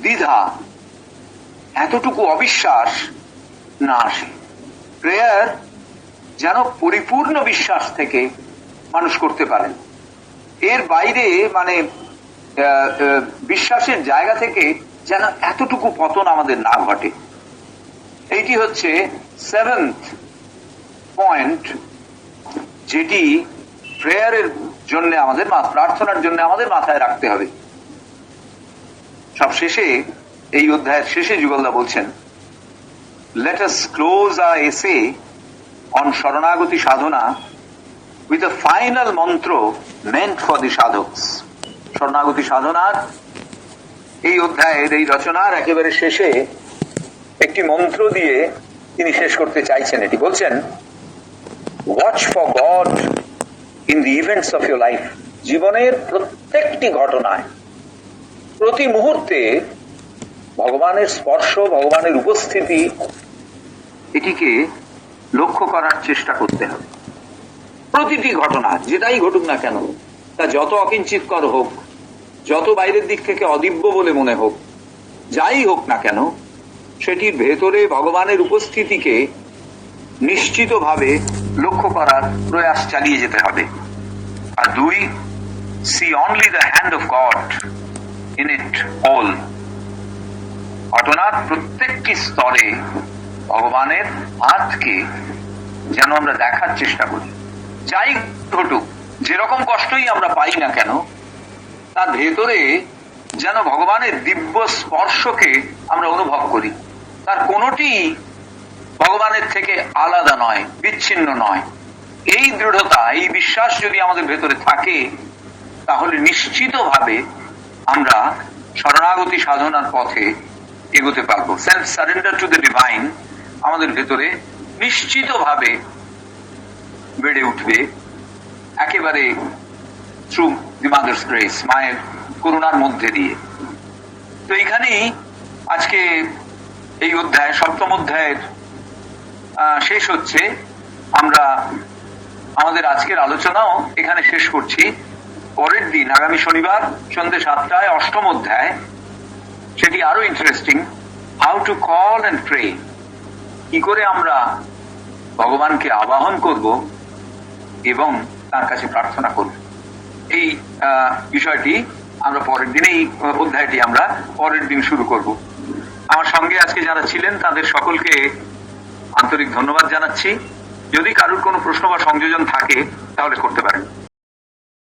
দ্বিধা, এতটুকু অবিশ্বাস না আসে। প্রেয়ার যেন পরিপূর্ণ বিশ্বাস থেকে মানুষ করতে পারেন। এর বাইরে মানে বিশ্বাসের জায়গা থেকে যেন এতটুকু পতন আমাদের না ঘটে। এইটি হচ্ছে 7th পয়েন্ট, যেটি প্রেয়ারের জন্য আমাদের প্রার্থনার জন্য আমাদের মাথায় রাখতে হবে। সব শেষে এই অধ্যায়ের শেষে যুগলদা বলছেন, let us close our essay on শরণাগতি Sadhana with a final mantra meant for the sadhaks. শরণাগতি সাধনার এই অধ্যায়ের এই রচনার একেবারে শেষে একটি মন্ত্র দিয়ে তিনি শেষ করতে চাইছেন। এটি বলছেন, watch for God in the events of your life. জীবনের প্রত্যেকটি ঘটনায়, প্রতি মুহূর্তে ভগবানের স্পর্শ, ভগবানের উপস্থিতি, এটিকে লক্ষ্য করার চেষ্টা করতে হবে। প্রতিটি ঘটনা যেটাই ঘটুক না কেন, তা যত অকিঞ্চিতকর হোক, যত বাইরের দিক থেকে অদিব্য বলে মনে হোক, যাই হোক না কেন, সেটির ভেতরে ভগবানের উপস্থিতিকে নিশ্চিতভাবে লক্ষ্য করার প্রয়াস চালিয়ে যেতে হবে। আর দুই, see only the hand of God in it all। ঘটনার প্রত্যেকটি স্তরে ভগবানের হাতকে যেন আমরা দেখার চেষ্টা করি। যাই ঘটুক, যেরকম কষ্টই আমরা পাই না কেন, তার ভেতরে যেন ভগবানের দিব্য স্পর্শকে আমরা অনুভব করি। তার কোনোটি ভগবানের থেকে আলাদা নয়, বিচ্ছিন্ন নয়। এই দৃঢ়তা, এই বিশ্বাস যদি আমাদের ভেতরে থাকে, তাহলে নিশ্চিতভাবে আমরা শরণাগতি সাধনার পথে এগোতে পারবো। Self surrender to the divine আমাদের ভেতরে নিশ্চিতভাবে বেড়ে উঠবে, একেবারে থ্রু দি মাদার্স গ্রেস, মায়ের করুণার মধ্যে দিয়ে। তো এইখানেই আজকে এই অধ্যায়, সপ্তম অধ্যায়ের শেষ হচ্ছে। আমরা আমাদের আজকের আলোচনাও এখানে শেষ করছি। পরের দিন, আগামী শনিবার সন্ধ্যে 7টায় অষ্টম অধ্যায়, সেটি আরো interesting. How to call and pray, কি করে আমরা ভগবানকে আবাহন করব এবং তার কাছে প্রার্থনা করব, এই বিষয়টি আমরা পরের দিন, এই অধ্যায়টি আমরা পরের দিন শুরু করব। আমার সঙ্গে আজকে যারা ছিলেন তাদের সকলকে আন্তরিক ধন্যবাদ জানাচ্ছি। যদি কারোর কোনো প্রশ্ন বা সংযোজন থাকে তাহলে করতে পারেন।